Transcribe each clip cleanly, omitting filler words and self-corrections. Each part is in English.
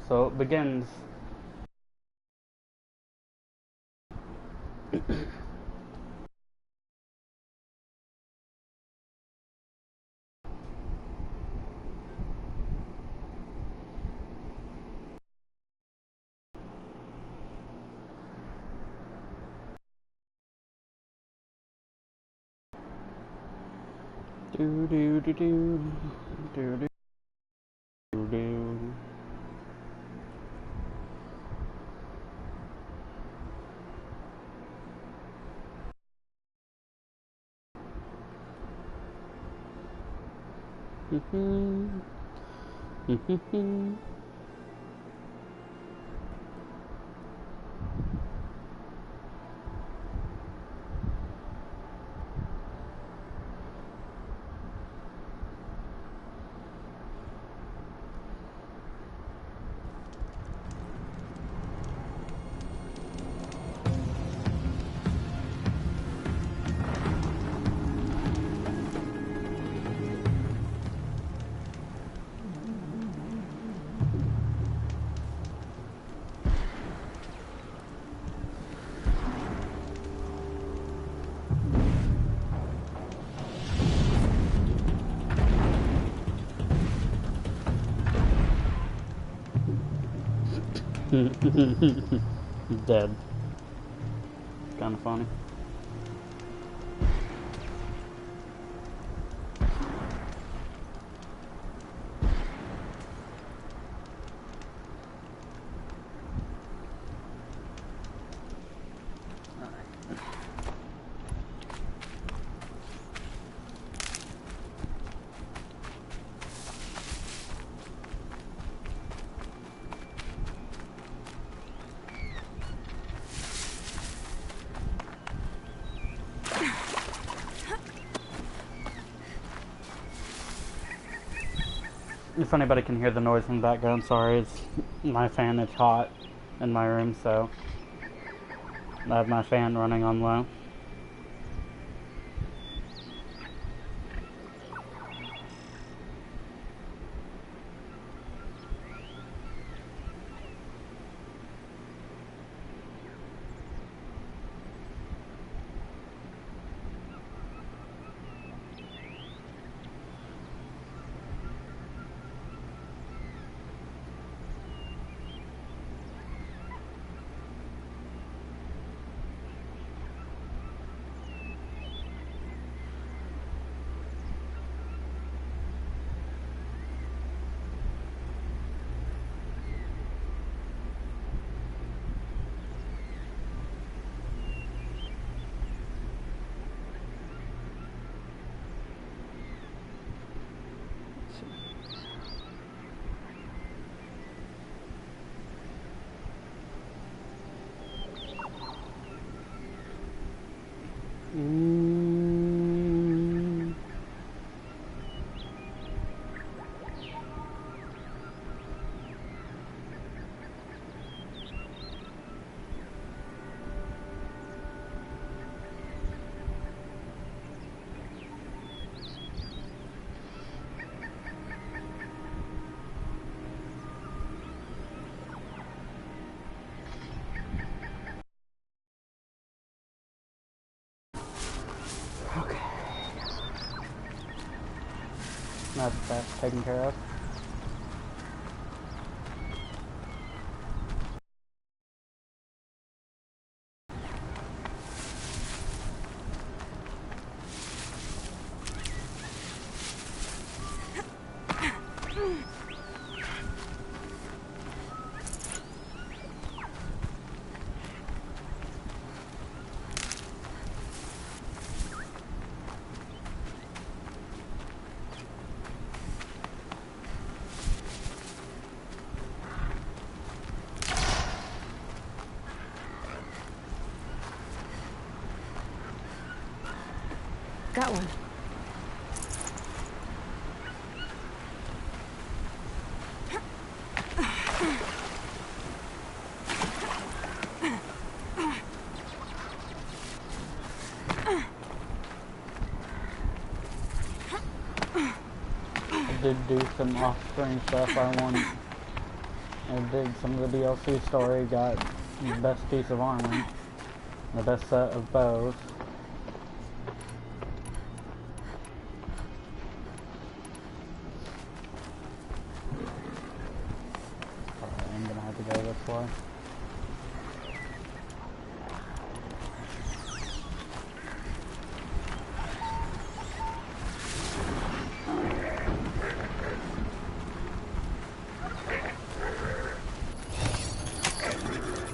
So it begins. Do do do do do do do. Dead. Kind of funny. If anybody can hear the noise in the background, sorry, it's my fan is hot in my room, so I have my fan running on low. Okay. That's taken care of. Got one. I did do some off-screen stuff I wanted. I dig some of the DLC story. Got the best piece of armor, the best set of bows. Alright, I'm gonna have to go this way.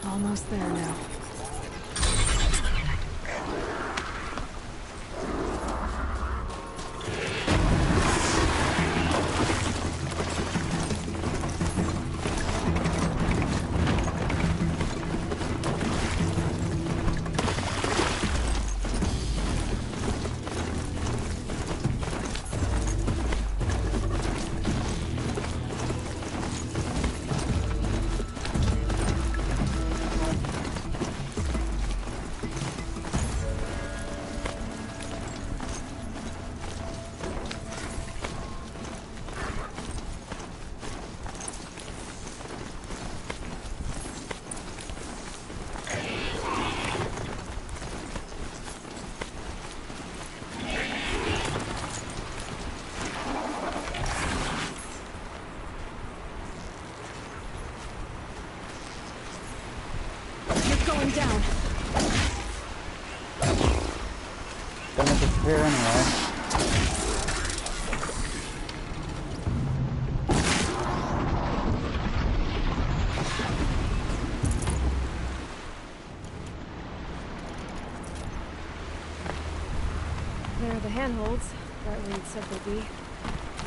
Almost there now. Going down. Gonna disappear anyway. There are the handholds, right where you'd said they'd be.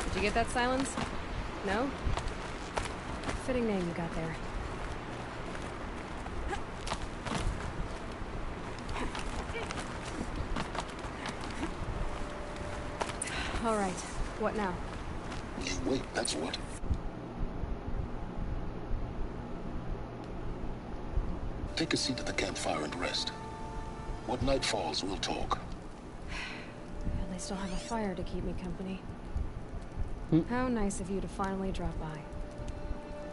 Did you get that, Silence? No? Fitting name you got there. All right, what now? You wait, that's what. Take a seat at the campfire and rest. When night falls, we'll talk. At least I'll have a fire to keep me company. How nice of you to finally drop by.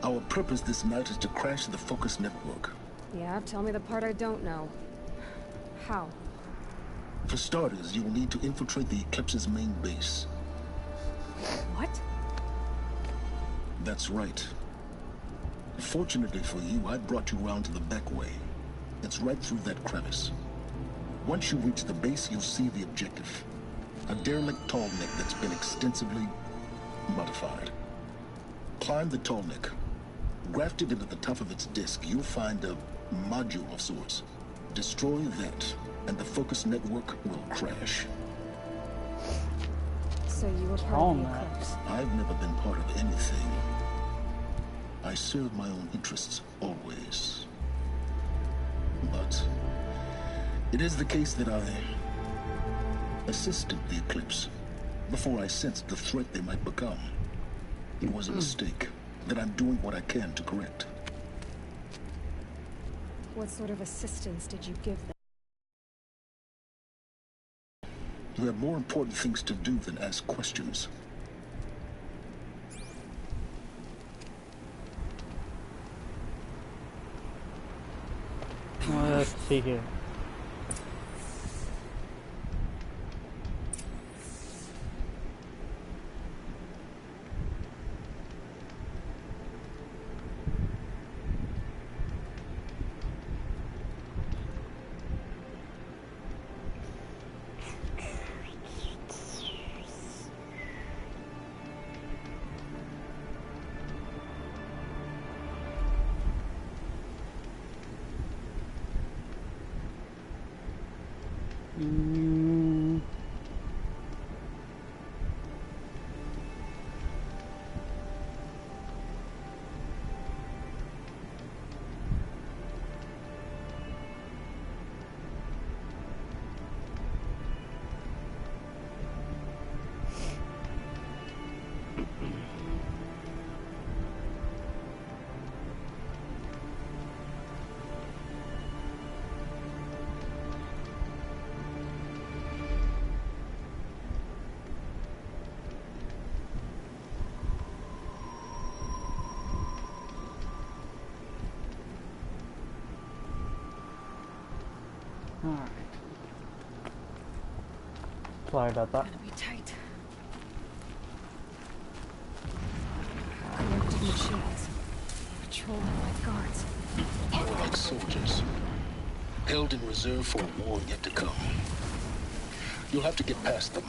Our purpose this night is to crash the Focus Network. Yeah, tell me the part I don't know. How? For starters, you will need to infiltrate the Eclipse's main base. What? That's right. Fortunately for you, I brought you round to the back way. It's right through that crevice. Once you reach the base, you'll see the objective. A derelict tall neck that's been extensively modified. Climb the tall neck. Grafted into the top of its disk, you'll find a module of sorts. Destroy that, and the Focus Network will crash. So you were part of the Eclipse. I've never been part of anything. I serve my own interests, always. But it is the case that I assisted the Eclipse before I sensed the threat they might become. It was a mistake that I'm doing what I can to correct. What sort of assistance did you give them? You have more important things to do than ask questions. Let's see here. Alright. Sorry about that. Gotta be tight. Collective machines. Patrolling like guards. More like soldiers. Held in reserve for a war yet to come. You'll have to get past them.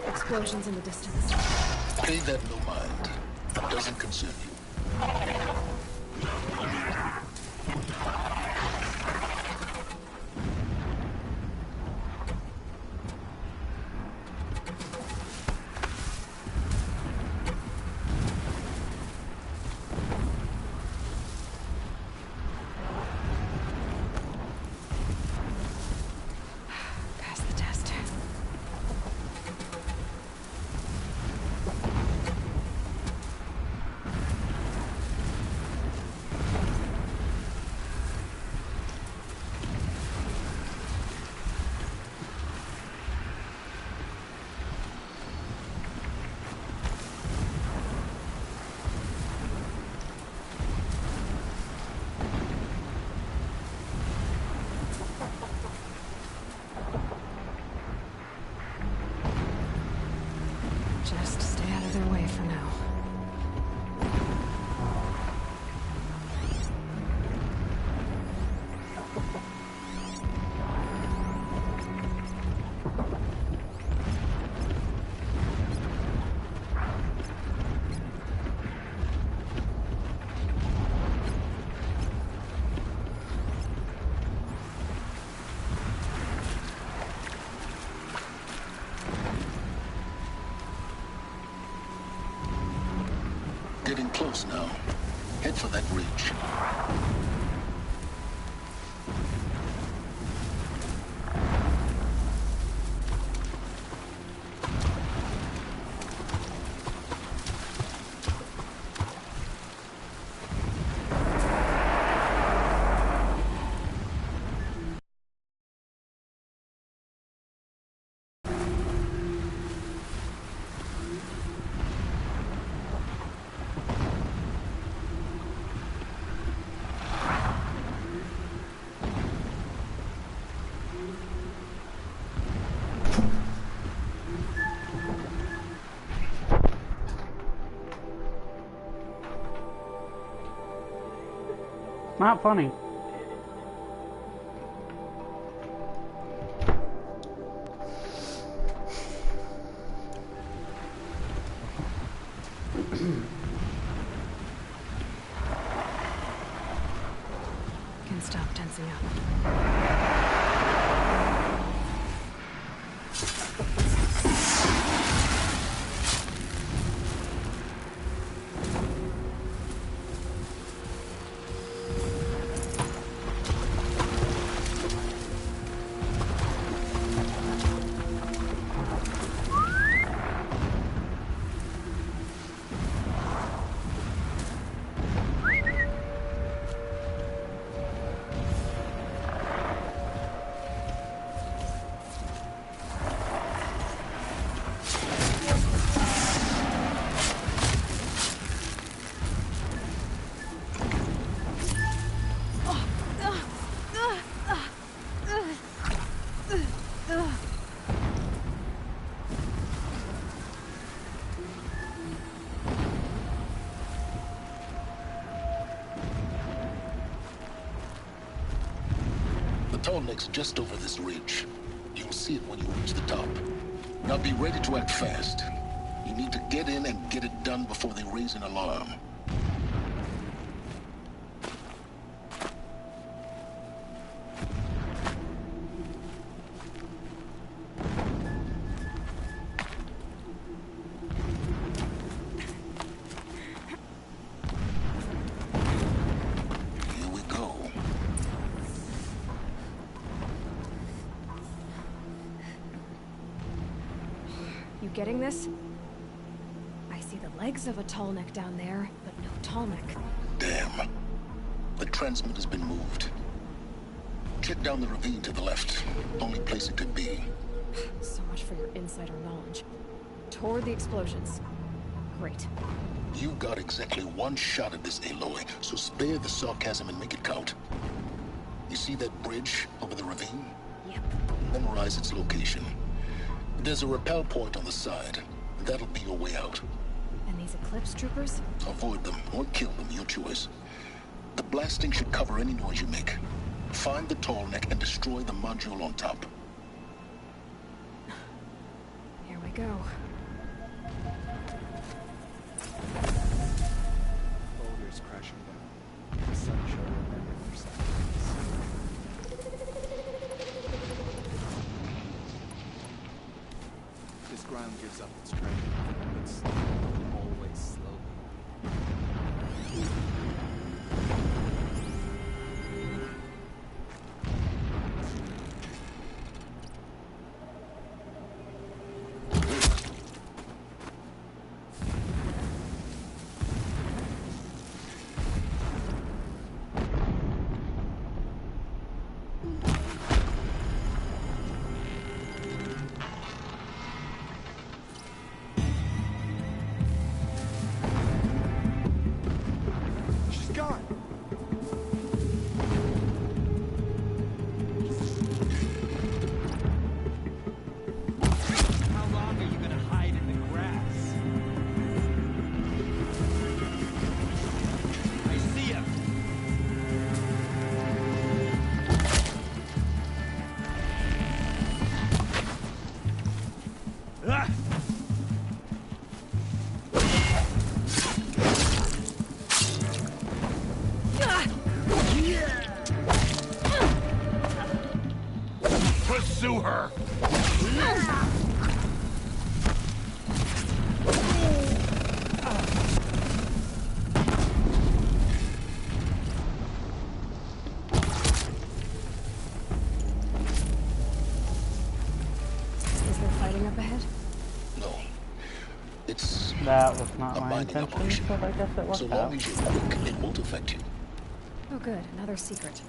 Explosions in the distance. Pay that no mind. Doesn't concern you. Pass the test. Just stay out of their way for now. Getting close now. Head for that ridge. not funny. Can stop tensing up. The Tallneck's just over this ridge. You'll see it when you reach the top. Now be ready to act fast. You need to get in and get it done before they raise an alarm. Here we go. You getting this? I see the legs of a Tallneck down there, but no Tallneck. Damn. The transmitter's been moved. Check down the ravine to the left. Only place it could be. So much for your insider knowledge. Toward the explosions. Great. You got exactly one shot at this, Aloy, so spare the sarcasm and make it count. You see that bridge over the ravine? Yep. Memorize its location. There's a rappel point on the side. That'll be your way out. And these Eclipse troopers? Avoid them or kill them, your choice. The blasting should cover any noise you make. Find the Tallneck and destroy the module on top. Here we go. Boulders crashing down. The sun showed remembering their sacrifice. This ground gives up its strength, but slowly, always slowly. She's gone! How long are you gonna hide in the grass? I see him! Ah! Pursue her! Is there fighting up ahead? No. It's That was not a my mining intention, operation. but I guess it So worked long out. as you're quick, it won't affect you. Oh good, another secret.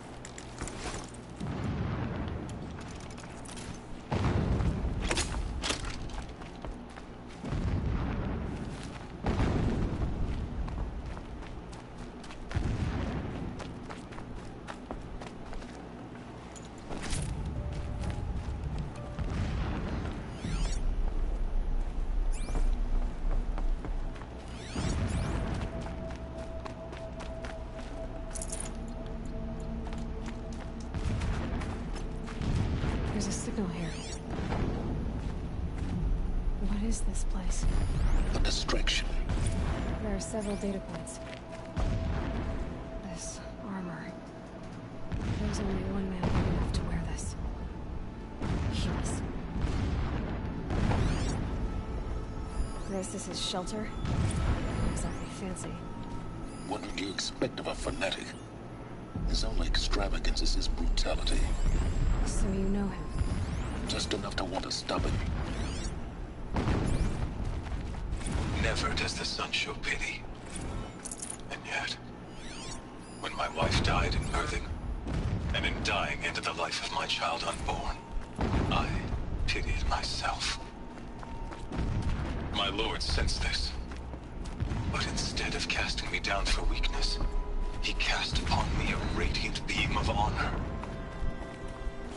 There's a signal here. What is this place? A distraction. There are several data points. This armor. There's only one man big enough to wear this. Helis. This is his shelter. Not exactly fancy. What would you expect of a fanatic? His only extravagance is his brutality. So you know him. Just enough to want to stop him. Never does the sun show pity. And yet, when my wife died in birthing, and in dying into the life of my child unborn, I pitied myself. My lord sensed this. But instead of casting me down for weakness, he cast upon me a radiant beam of honor.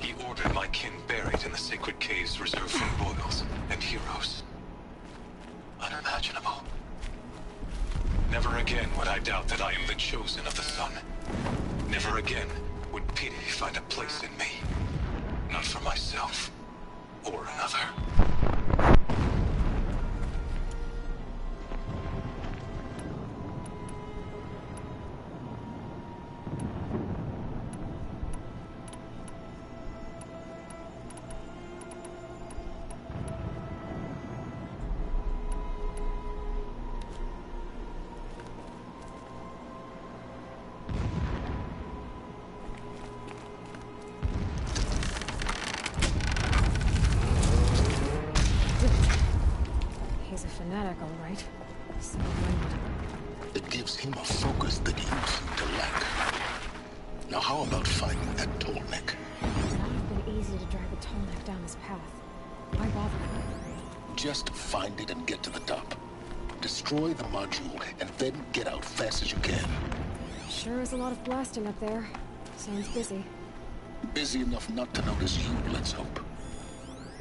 He ordered my kin buried in the sacred caves reserved for royals and heroes. Unimaginable. Never again would I doubt that I am the chosen of the sun. Never again would pity find a place in me. Not for myself or another. He's a fanatic, all right. Single-minded. It gives him a focus that you seem to lack. Now how about finding that Tallneck? It would have been easy to drag the Tallneck down his path. Why bother? Just find it and get to the top. Destroy the module and then get out fast as you can. Sure is a lot of blasting up there. Sounds busy. Busy enough not to notice you, let's hope.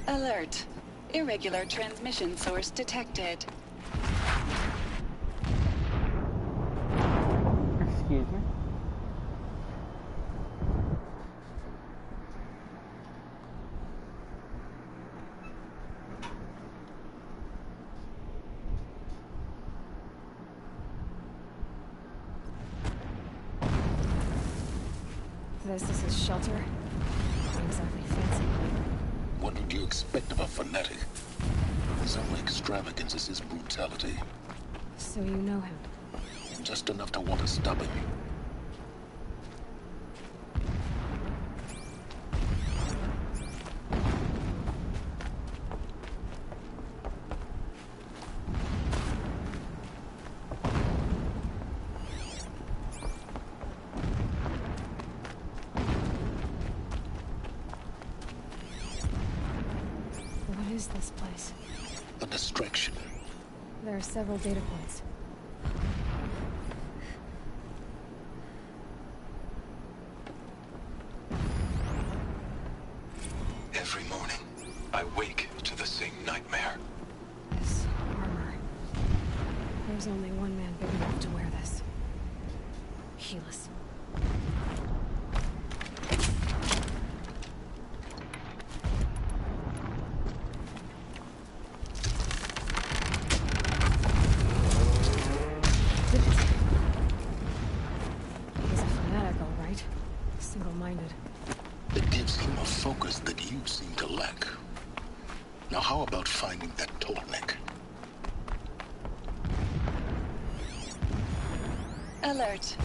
Alert. Irregular transmission source detected. Excuse me. This is his shelter. Not exactly fancy. What would you expect of a fanatic? His only extravagance is his brutality. So you know him. Just enough to want to stop him. What is this place? A distraction. There are several data points. Every morning, I wake to the same nightmare. This armor. There's only one man big enough to wear this. Helis. He's a fanatic, all right. Single-minded. It gives him a focus that you seem to lack. Now how about finding that Tallneck? Alert.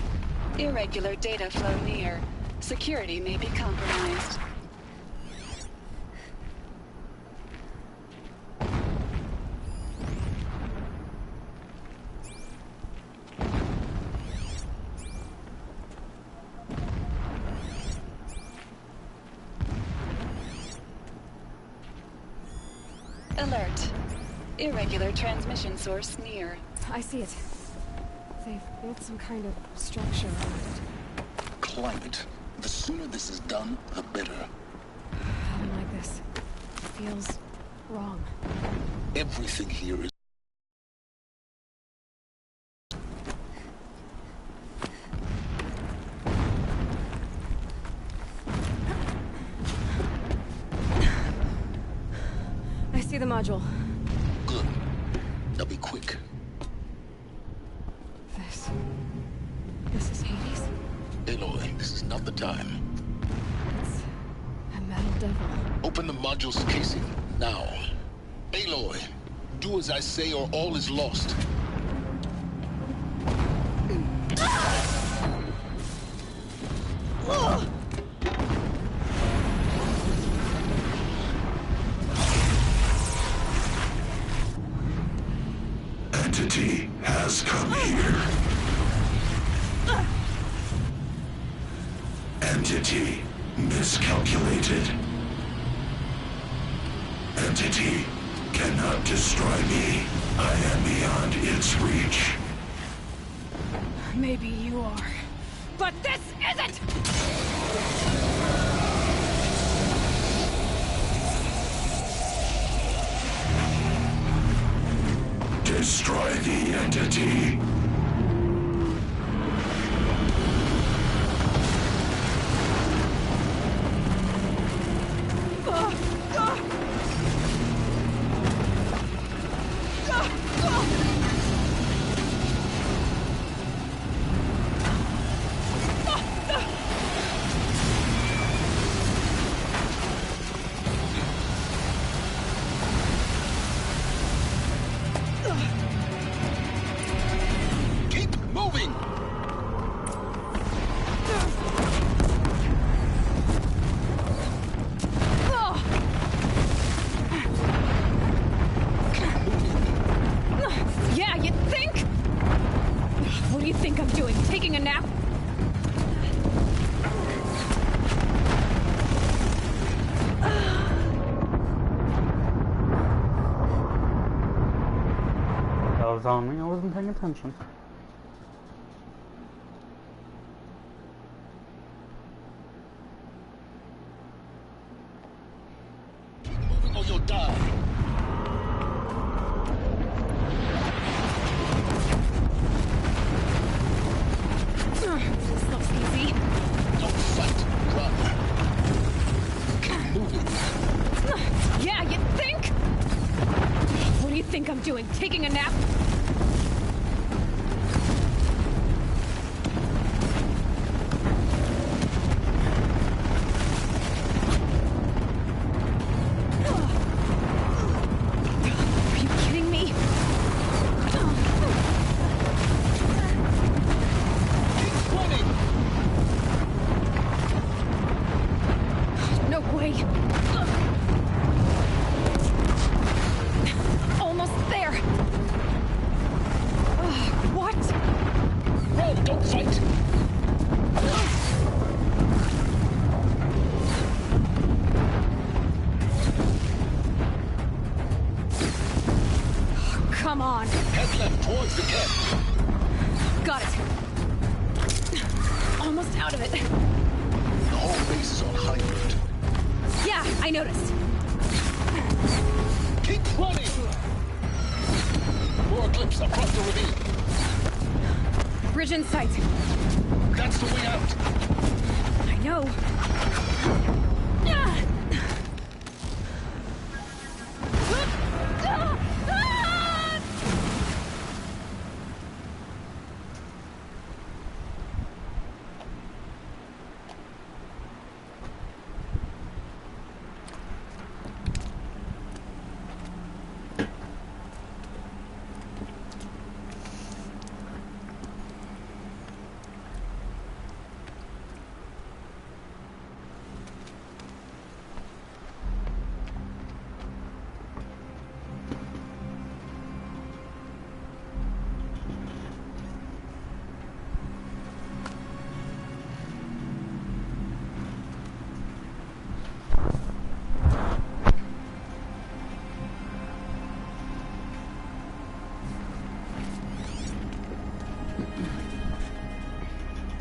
Irregular data flow near. Security may be compromised. Alert. Irregular transmission source near. I see it. They've built some kind of structure around it. Climb it. The sooner this is done, the better. I don't like this. It feels wrong. Everything here is see the module. Good. Now be quick. This is Hades? Aloy, this is not the time. It's a metal devil. Open the module's casing, now. Aloy, do as I say or all is lost. Entity has come here. Entity miscalculated. Entity cannot destroy me. I am beyond its reach. Maybe you are. But this isn't! Destroy the entity. Keep moving! Yeah, you think? What do you think I'm doing? Taking a nap? That was on me. I wasn't paying attention. Keep moving or you'll die. This looks easy. Don't fight, run. Keep moving. Yeah, you think? What do you think I'm doing? Taking a nap? Are you kidding me? Keep running! No way. Almost there. What? Run, don't fight! Come on. Head left towards the camp. Got it. Almost out of it. The whole base is on high alert. Yeah, I noticed. Keep running! More eclipse across the ravine. Bridge in sight. That's the way out. I know.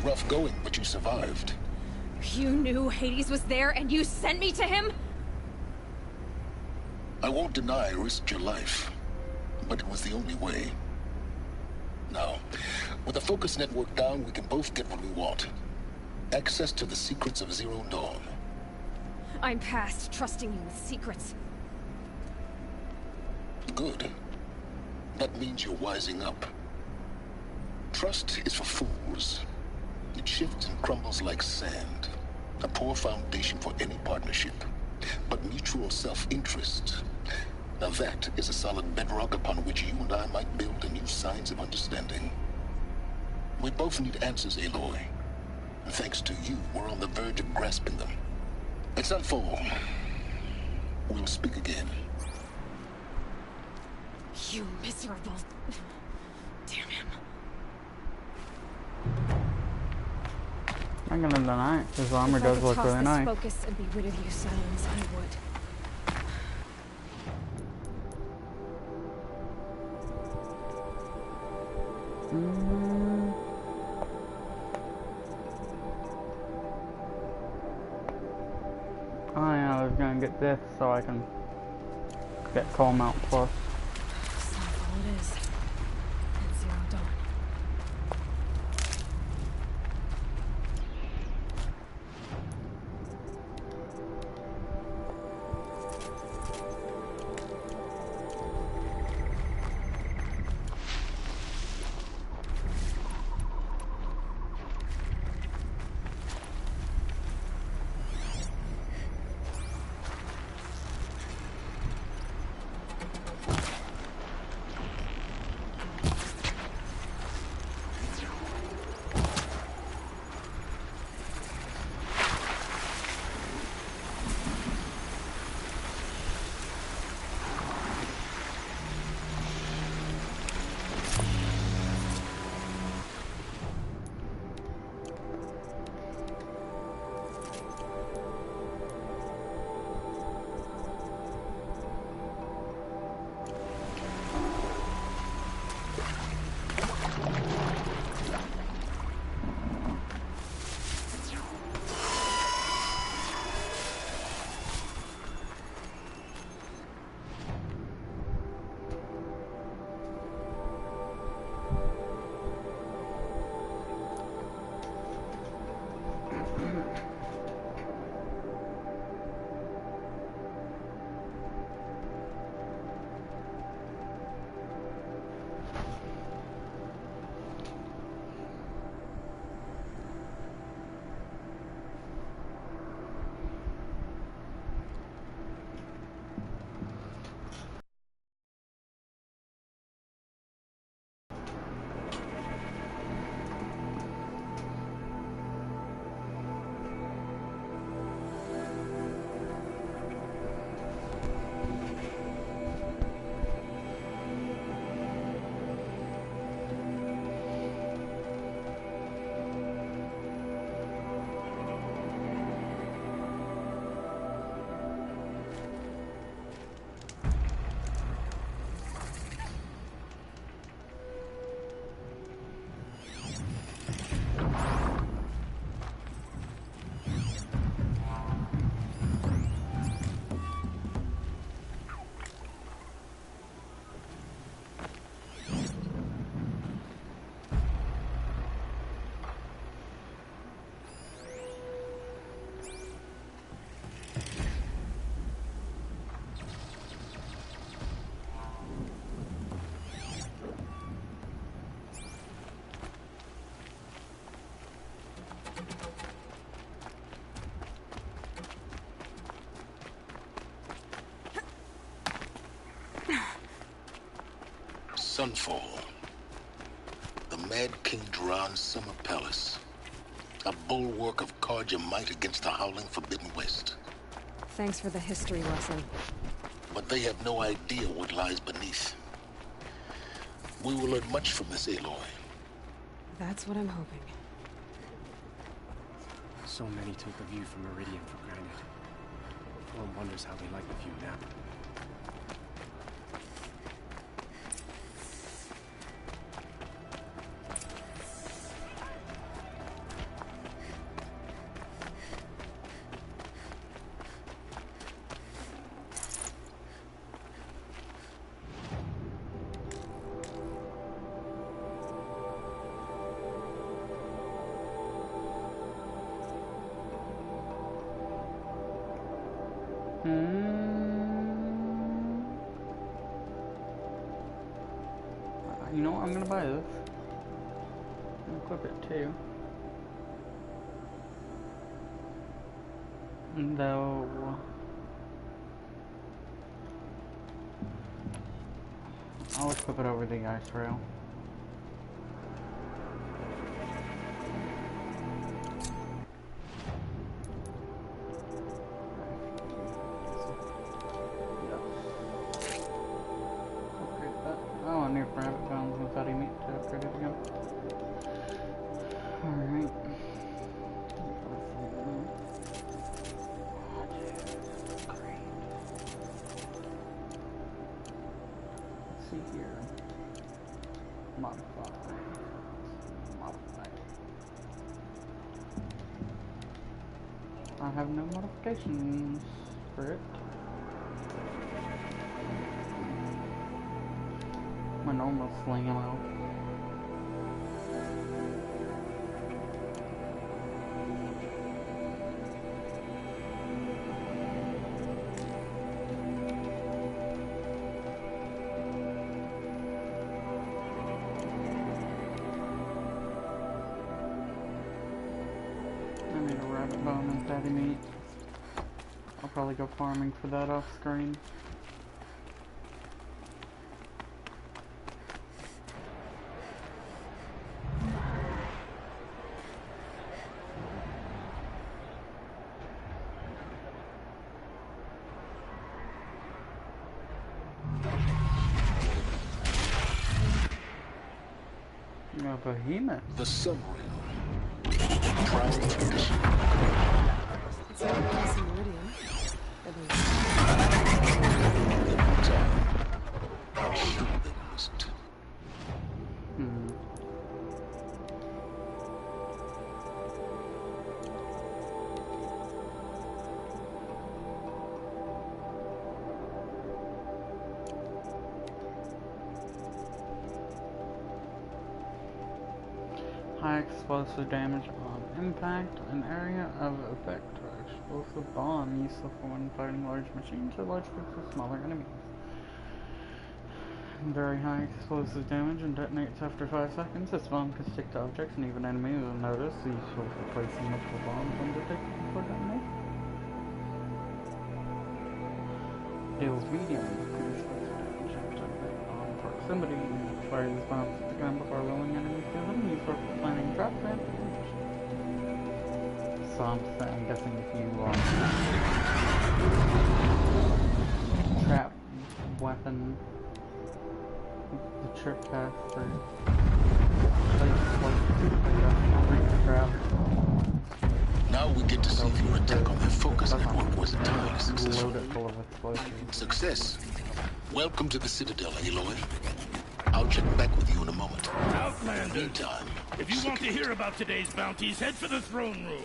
Rough going, but you survived. You knew Hades was there and you sent me to him? I won't deny I risked your life, but it was the only way. Now, with the focus network down, we can both get what we want. Access to the secrets of Zero Dawn. I'm past trusting you with secrets. Good. That means you're wising up. Trust is for fools. It shifts and crumbles like sand. A poor foundation for any partnership. But mutual self-interest, now that is a solid bedrock upon which you and I might build anew signs of understanding. We both need answers, Aloy. And thanks to you, we're on the verge of grasping them. It's Sunfall. We'll speak again. You miserable... Damn him. I'm gonna deny it. His armor If I does could look toss really this nice. focus and be rid of you, Silence, I would. Oh yeah, I was gonna get this so I can get Coal Mount Plus. Snowfall it is. And Zero Dawn. Sunfall. The Mad King Duran's summer palace. A bulwark of Carja might against the howling Forbidden West. Thanks for the history lesson. But they have no idea what lies beneath. We will learn much from this, Aloy. That's what I'm hoping. So many took the view from Meridian for granted. One wonders how they like the view now. You know what? I'm gonna buy this. And equip it too. Though I'll equip it over the ice rail. Oh, a new rabbit bones and fatty meat to upgrade it again. Alright. Let's see here. Modify. I have no modifications for it. My normal sling ammo. I need a rabbit bone and fatty meat. I'll probably go farming for that off screen. A behemoth. The submarine. Translate. It's not nice in Meridian. I'm sure they must. High explosive damage on impact, an area of effect, or explosive bomb useful for when fighting large machines or large groups of smaller enemies. Very high explosive damage and detonates after 5 seconds. This bomb can stick to objects and even enemies will notice. Useful for placing multiple bombs undetected before detonation. Deals medium explosive damage after on proximity. Fire these bombs at the gun before allowing enemies to them. Used for planning traps and ammunition. So I'm guessing if you trap weapon, the trick path for trap. Now we get to see if your attack on their focus network was entirely Load successful. it full of explosives. Success. Welcome to the Citadel, Aloy. I'll check back with you in a moment. Outlander, Meantime, if you want to hear about today's bounties, head for the throne room.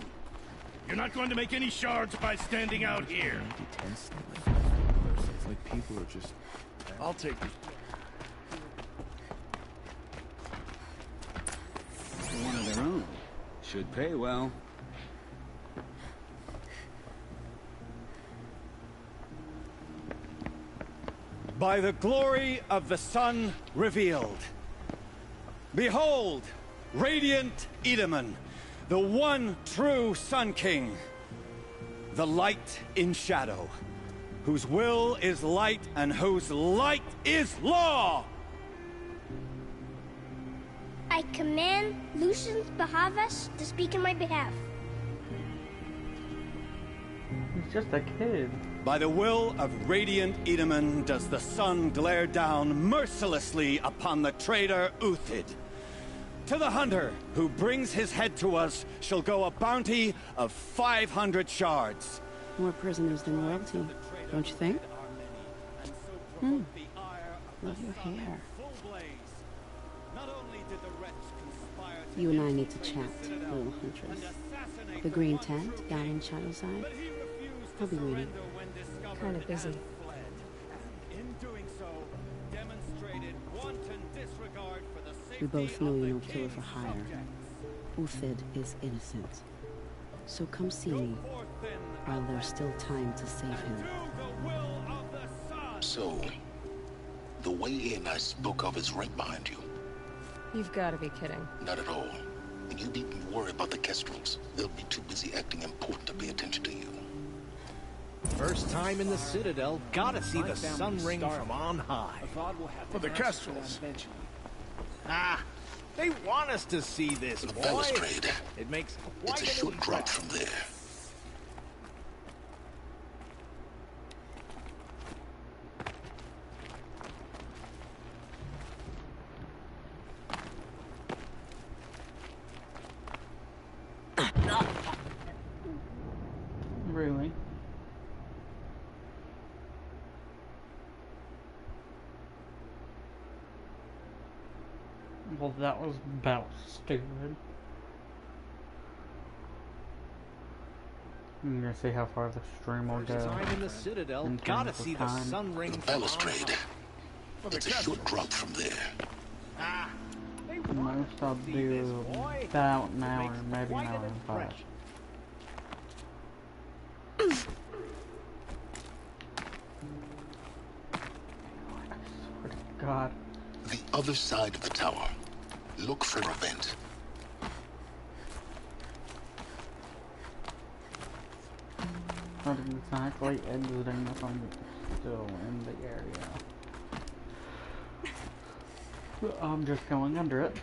You're not going to make any shards by standing out here. It's like people are just... I'll take it. One of their own. Should pay well. By the glory of the sun revealed. Behold, radiant Edaman, the one true Sun King. The light in shadow, whose will is light and whose light is law! I command Lucius Bahavas to speak in my behalf. He's just a kid. By the will of radiant Edaman does the sun glare down mercilessly upon the traitor Uthid. To the hunter who brings his head to us shall go a bounty of 500 shards. More prisoners than royalty, don't you think? Love your hair. You and I need to chat, little huntress. The green tent down in Shadowside. I'll be waiting. Kind of busy. We both know you're no killer for hire. Uthid is innocent. So come see me, while there's still time to save him. So, the way in I spoke of is right behind you. You've got to be kidding. Not at all. And you needn't worry about the Kestrels. They'll be too busy acting important to pay attention to you. First time in the Citadel, gotta see the sun ring from on high. For the Kestrels. Ah, they want us to see this, The boy. balustrade. It makes It's a short drop from there. Really? Well, that was about stupid. I'm gonna see how far the stream will go. time in the Citadel, in gotta terms of see the time. sun ring The from on balustrade. high. It's a short drop from there. Ah, they want Most us to I'll see do this, boy. about an It hour, makes maybe an quite hour an and 5. impression. God. The other side of the tower. Look for a vent. Not exactly exiting if I'm still in the area. But I'm just going under it.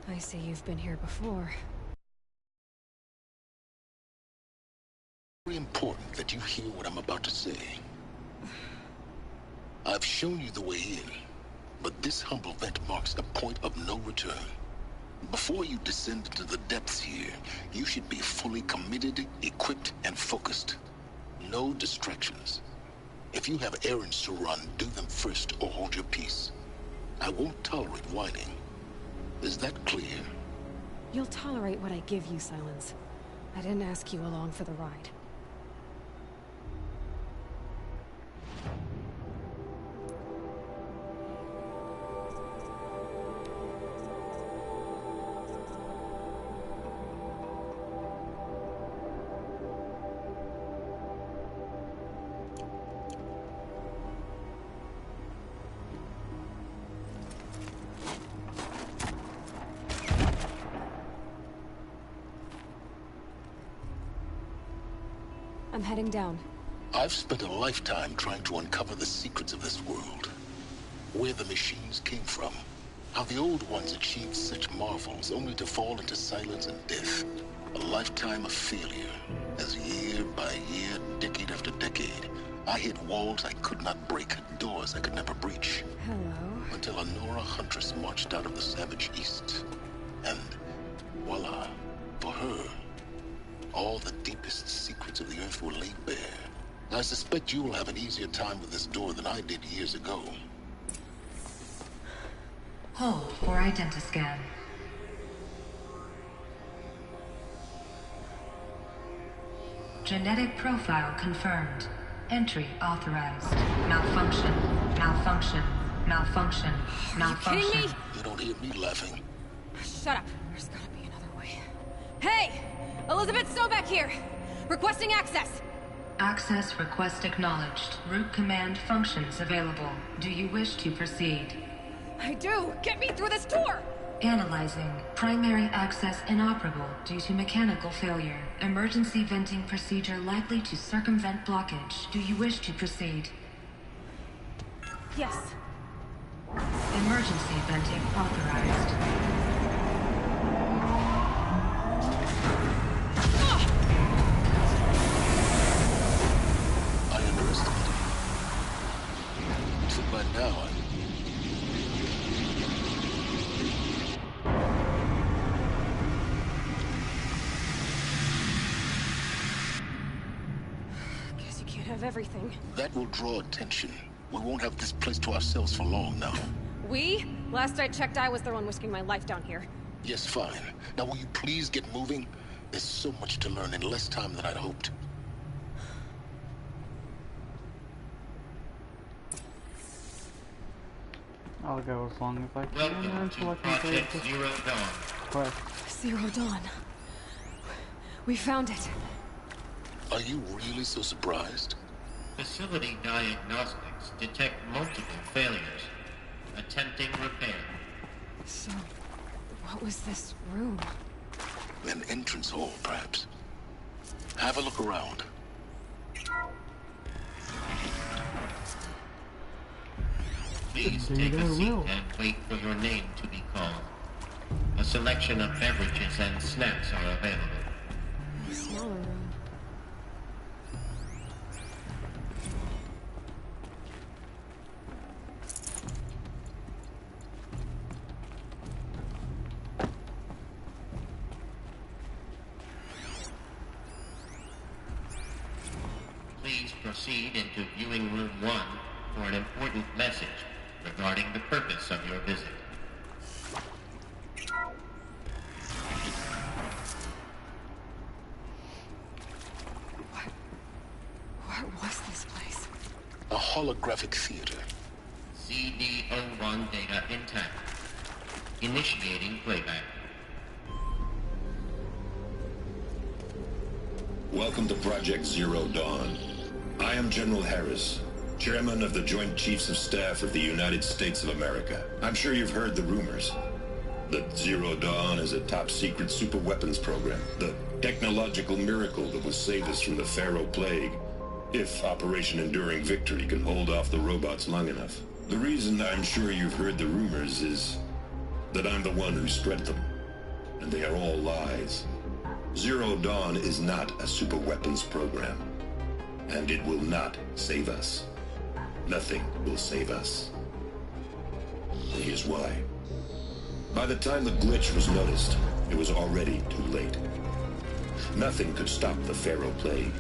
I see you've been here before. Very important that you hear what I'm about to say. I've shown you the way in, but this humble vent marks a point of no return. Before you descend into the depths here, you should be fully committed, equipped, and focused. No distractions. If you have errands to run, do them first or hold your peace. I won't tolerate whining. Is that clear? You'll tolerate what I give you, Silence. I didn't ask you along for the ride. I'm heading down. I've spent a lifetime trying to uncover the secrets of this world. Where the machines came from. How the old ones achieved such marvels only to fall into silence and death. A lifetime of failure. As year by year, decade after decade, I hit walls I could not break, doors I could never breach. Hello. Until a Nora Huntress marched out of the savage east. And voila, for her, all the deepest secrets of the Earth were laid bare. I suspect you will have an easier time with this door than I did years ago. Hold for identiscan. Genetic profile confirmed. Entry authorized. Malfunction. Malfunction. Malfunction. Malfunction. Kidding me? You don't hear me laughing. Shut up. There's gotta be another way. Hey! Elizabeth Sobek here! Requesting access! Access request acknowledged. Root command functions available. Do you wish to proceed? I do! Get me through this door! Analyzing. Primary access inoperable due to mechanical failure. Emergency venting procedure likely to circumvent blockage. Do you wish to proceed? Yes. Emergency venting authorized. by now. Guess you can't have everything. That will draw attention. We won't have this place to ourselves for long now. We? Last I checked, I was the one risking my life down here. Yes, fine. Now will you please get moving? There's so much to learn in less time than I'd hoped. I'll go as long as I can until I can Project Zero Dawn. quest. Zero Dawn. We found it. Are you really so surprised? Facility diagnostics detect multiple failures. Attempting repair. So, what was this room? An entrance hall, perhaps. Have a look around. Please take a seat and wait for your name to be called. A selection of beverages and snacks are available. A smaller room. Please proceed into viewing room 1 for an important message regarding the purpose of your visit. What was this place? A holographic theater. CD01 data intact. Initiating playback. Welcome to Project Zero Dawn. I am General Harris, Chairman of the Joint Chiefs of Staff of the United States of America. I'm sure you've heard the rumors that Zero Dawn is a top-secret super-weapons program, the technological miracle that will save us from the Pharaoh Plague, if Operation Enduring Victory can hold off the robots long enough. The reason I'm sure you've heard the rumors is that I'm the one who spread them, and they are all lies. Zero Dawn is not a super-weapons program, and it will not save us. Nothing will save us. And here's why. By the time the glitch was noticed, it was already too late. Nothing could stop the Pharaoh Plague.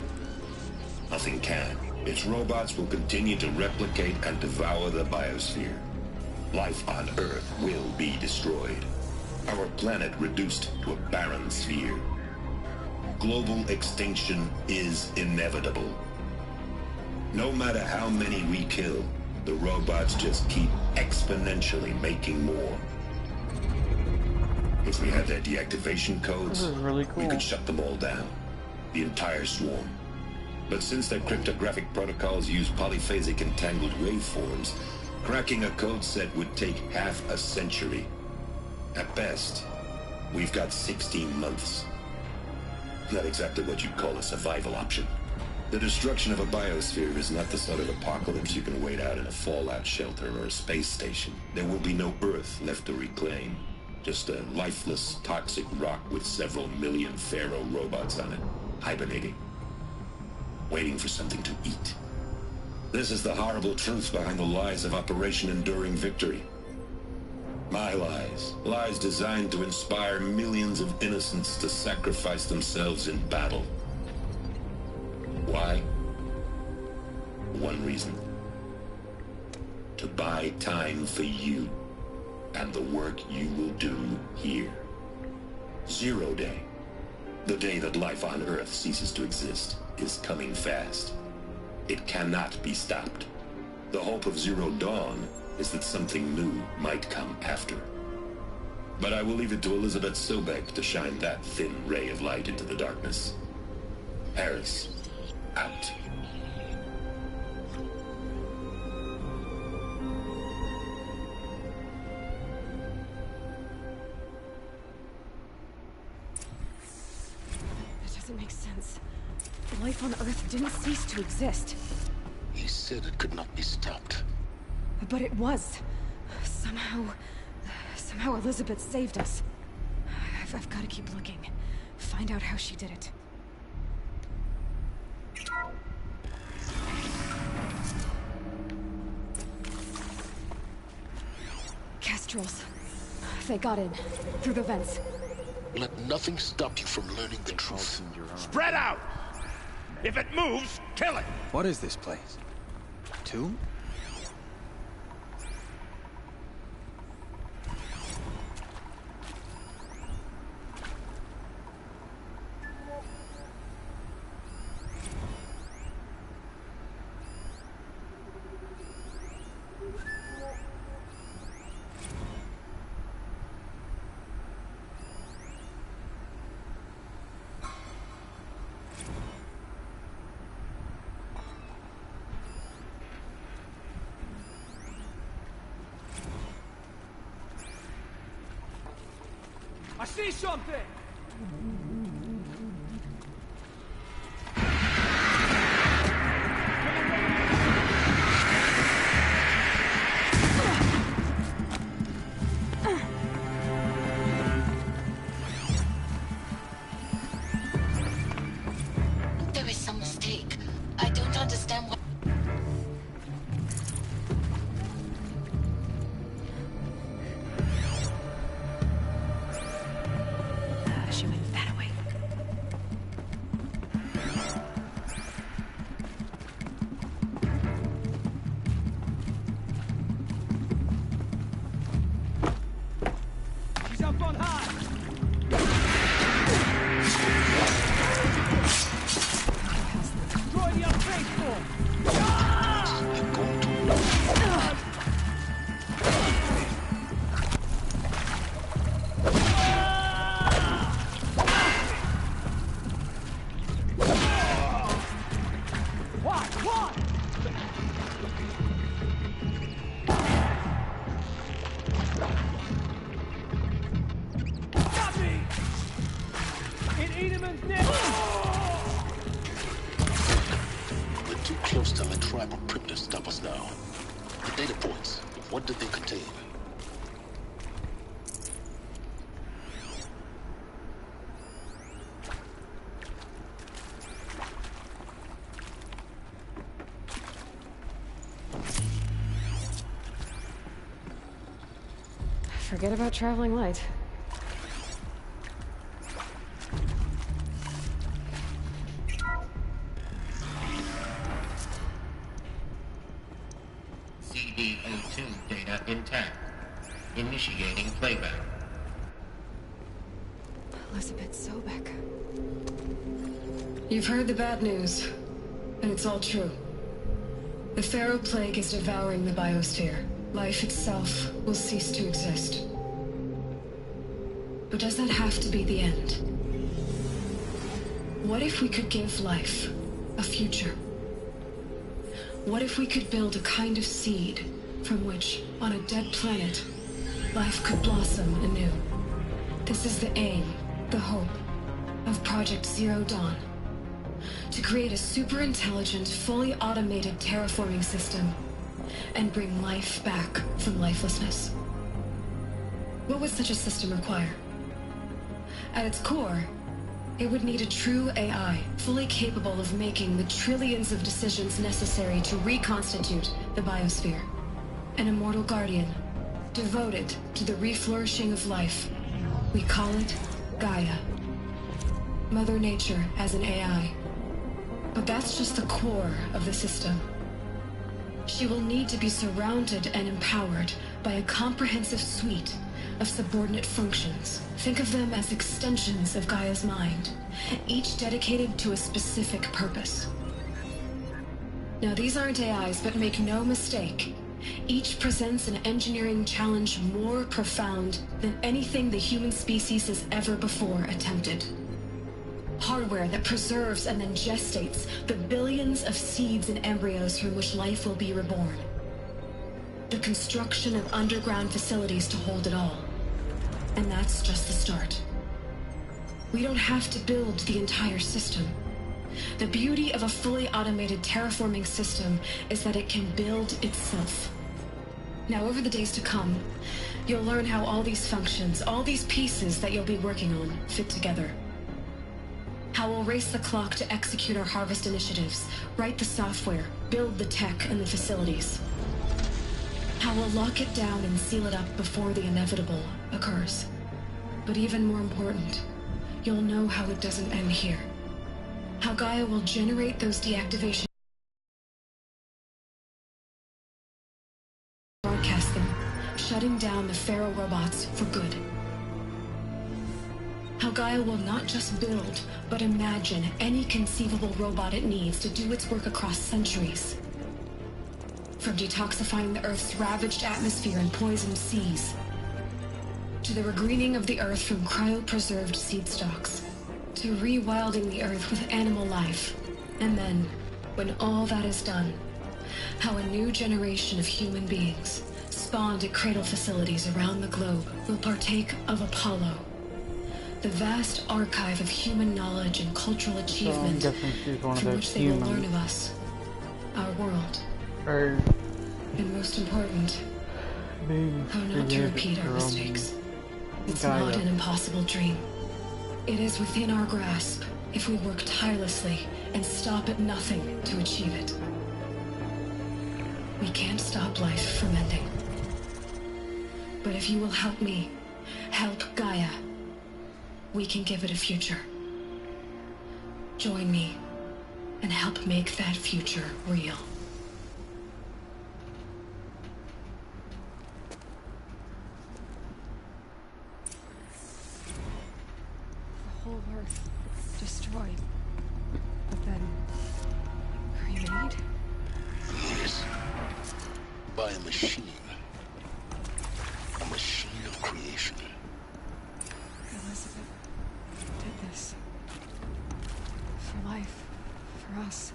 Nothing can. Its robots will continue to replicate and devour the biosphere. Life on Earth will be destroyed. Our planet reduced to a barren sphere. Global extinction is inevitable. No matter how many we kill, the robots just keep exponentially making more. If we had their deactivation codes, This is really cool. we could shut them all down. The entire swarm. But since their cryptographic protocols use polyphasic entangled waveforms, cracking a code set would take half a century. At best, we've got 16 months. Not exactly what you'd call a survival option. The destruction of a biosphere is not the sort of apocalypse you can wait out in a fallout shelter or a space station. There will be no Earth left to reclaim. Just a lifeless, toxic rock with several million Pharaoh robots on it, hibernating, waiting for something to eat. This is the horrible truth behind the lies of Operation Enduring Victory. My lies. Lies designed to inspire millions of innocents to sacrifice themselves in battle. Why? One reason. To buy time for you and the work you will do here. Zero Day, the day that life on Earth ceases to exist, is coming fast. It cannot be stopped. The hope of Zero Dawn is that something new might come after. But I will leave it to Elizabeth Sobek to shine that thin ray of light into the darkness. Harris, out. That doesn't make sense. Life on Earth didn't cease to exist. He said it could not be stopped. But it was. Somehow Elizabeth saved us. I've got to keep looking. Find out how she did it. Kestrels. They got in. Through the vents. Let nothing stop you from learning the truth. Spread out! If it moves, kill it! What is this place? Tomb? I see something! There is some mistake. I don't understand what... She went that way. She's up on high! Destroy the unfaithful! We're too close to let tribal primitives stop us now. The data points, what did they contain? Forget about traveling light. CD02 data intact. Initiating playback. Elizabeth Sobek. You've heard the bad news, and it's all true. The Pharaoh Plague is devouring the biosphere. Life itself will cease to exist. But does that have to be the end? What if we could give life a future? What if we could build a kind of seed from which, on a dead planet, life could blossom anew? This is the aim, the hope, of Project Zero Dawn. To create a super-intelligent, fully automated terraforming system and bring life back from lifelessness. What would such a system require? At its core, it would need a true AI, fully capable of making the trillions of decisions necessary to reconstitute the biosphere. An immortal guardian, devoted to the reflourishing of life. We call it Gaia. Mother Nature as an AI. But that's just the core of the system. She will need to be surrounded and empowered by a comprehensive suite of subordinate functions. Think of them as extensions of Gaia's mind, each dedicated to a specific purpose. Now, these aren't AIs, but make no mistake, each presents an engineering challenge more profound than anything the human species has ever before attempted. Hardware that preserves and then gestates the billions of seeds and embryos from which life will be reborn. The construction of underground facilities to hold it all. And that's just the start. We don't have to build the entire system. The beauty of a fully automated terraforming system is that it can build itself. Now, over the days to come, you'll learn how all these functions, all these pieces that you'll be working on, fit together. How we'll race the clock to execute our harvest initiatives, write the software, build the tech and the facilities. How we'll lock it down and seal it up before the inevitable occurs. But even more important, you'll know how it doesn't end here. How Gaia will generate those deactivation broadcast them, shutting down the Pharaoh robots for good. How Gaia will not just build, but imagine any conceivable robot it needs to do its work across centuries. From detoxifying the Earth's ravaged atmosphere and poisoned seas, to the regreening of the Earth from cryopreserved seed stalks, to rewilding the Earth with animal life. And then, when all that is done, how a new generation of human beings, spawned at cradle facilities around the globe, will partake of Apollo, the vast archive of human knowledge and cultural achievement from which they will learn of us, our world, and most important, how not to repeat our mistakes. It's not an impossible dream. It is within our grasp if we work tirelessly and stop at nothing to achieve it. We can't stop life from ending. But if you will help me, help Gaia, we can give it a future. Join me and help make that future real. The whole Earth destroyed, but then remade? Yes. By a machine. A machine of creation. Elizabeth did this. For life. For us.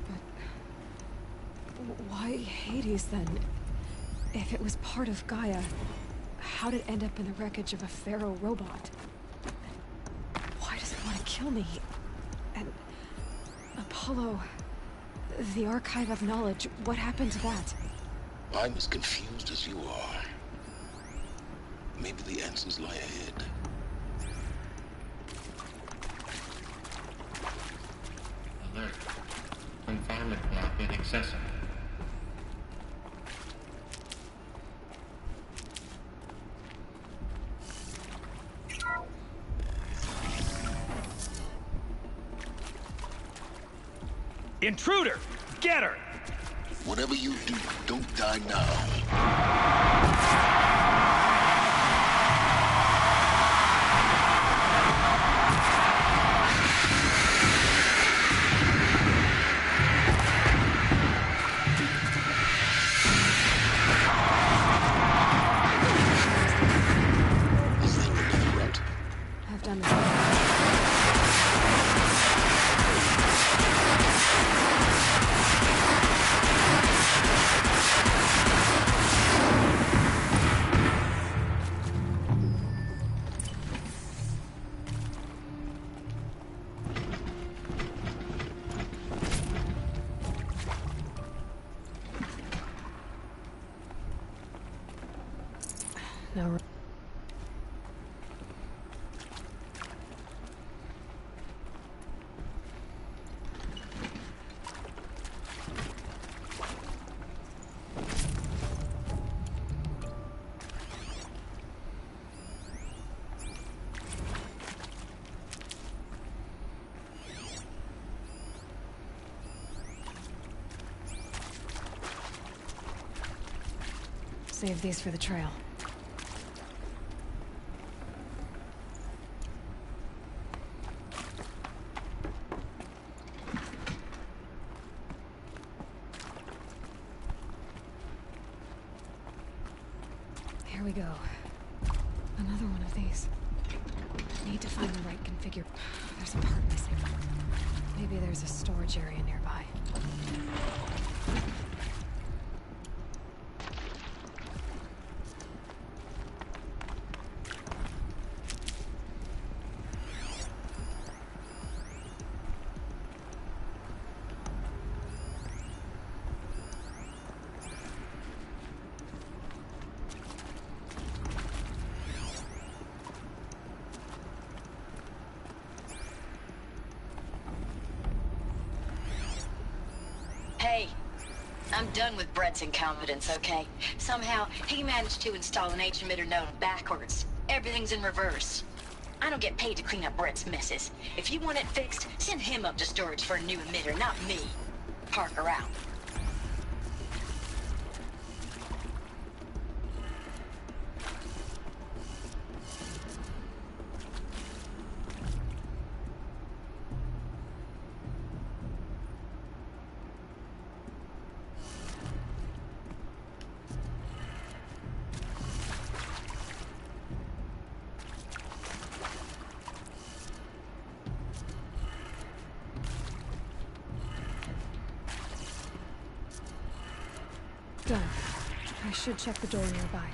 But why Hades then? If it was part of Gaia, how did it end up in the wreckage of a Pharaoh robot? Why does it want to kill me? And Apollo, the archive of knowledge, what happened to that? I'm as confused as you are. Maybe the answers lie ahead. Alert. Confinement block inaccessible. Intruder! Get her! Whatever you do, don't die now. I've done this. No. Save these for the trail. Here we go. Another one of these. Need to find the right configure. There's a part missing. Maybe there's a storage area nearby. Hey, I'm done with Brett's incompetence, okay? Somehow, he managed to install an H-emitter node backwards. Everything's in reverse. I don't get paid to clean up Brett's messes. If you want it fixed, send him up to storage for a new emitter, not me. Parker out. Done. I should check the door nearby.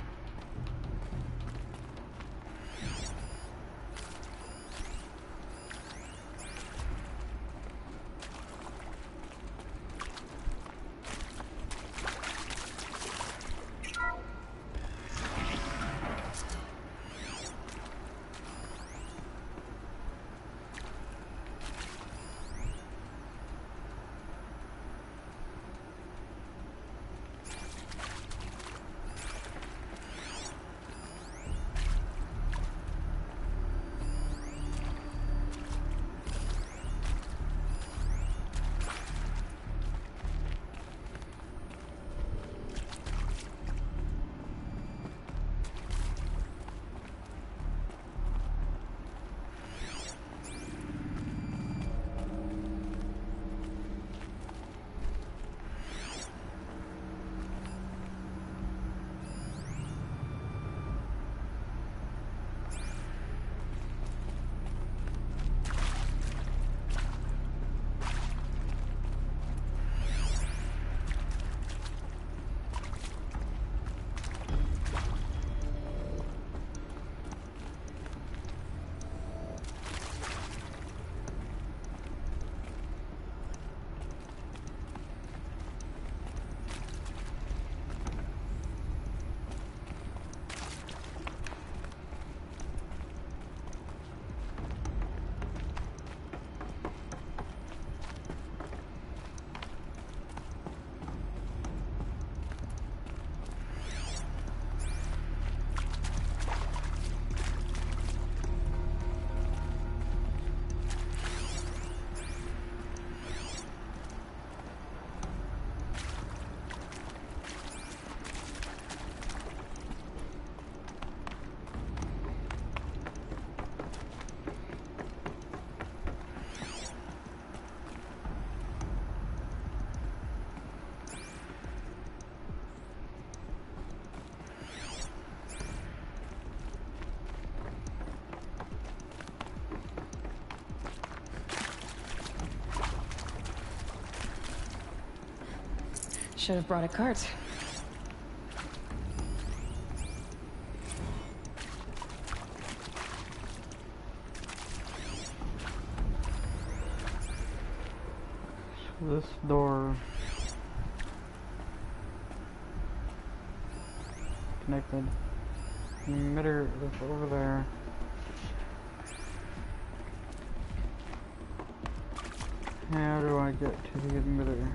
Should have brought a cart. This door connected. The emitter is over there. How do I get to the emitter?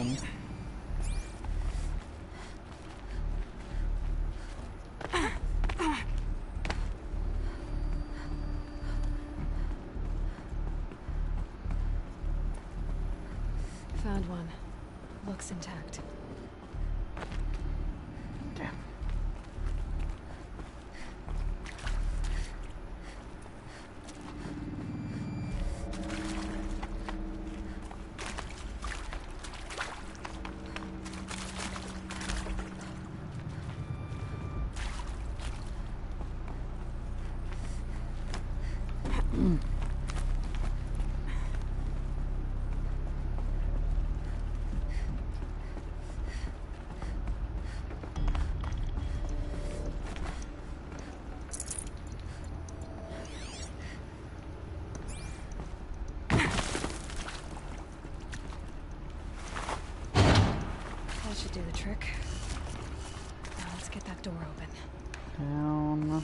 then. Found one. Looks intact. Damn. That should do the trick. Now let's get that door open. Down.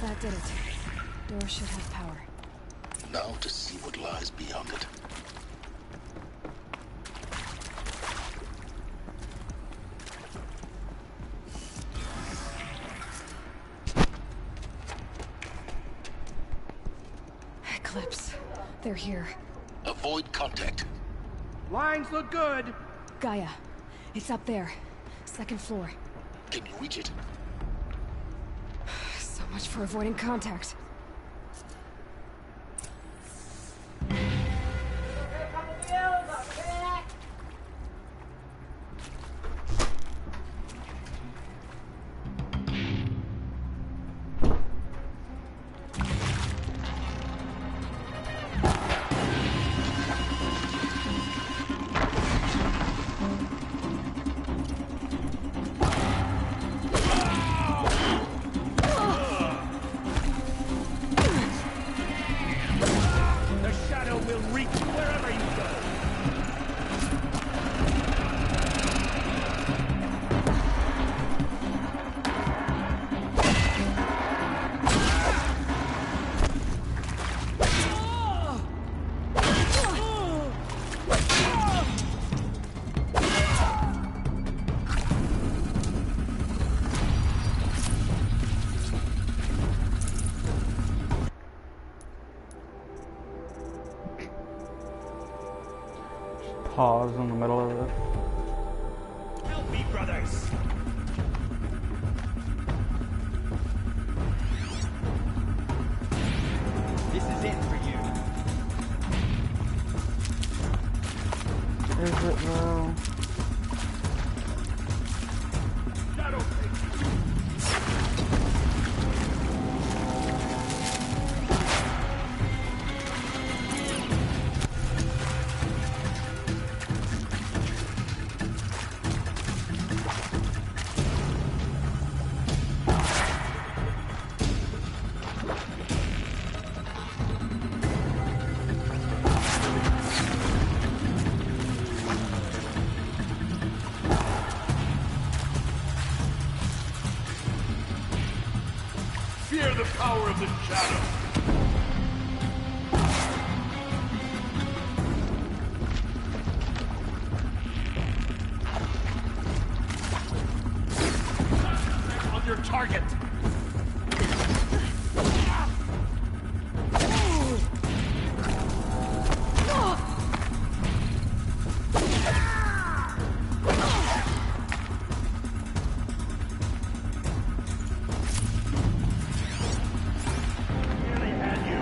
That did it. Door should have power. Now to see what lies beyond it. Eclipse. They're here. Avoid contact. Lines look good. Gaia. It's up there. Second floor. Can you reach it? So much for avoiding contact. The shadow will reach wherever you go. Pause in the middle of it. Help me, brothers. This is it for you. Is it though? Shadow fear the power of the shadow. On your target. Nearly had you.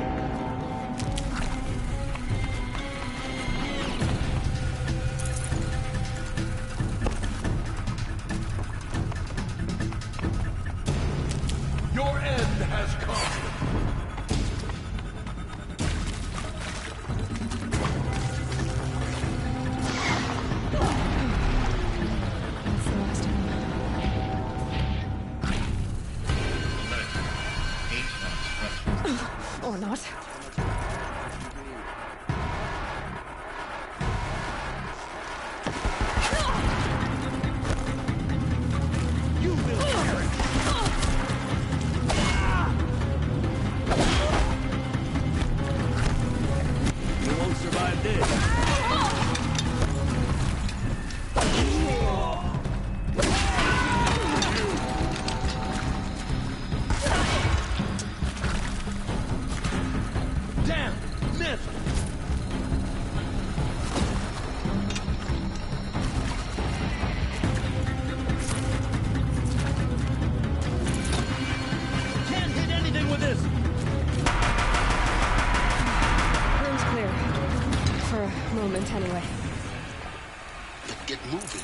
Get moving.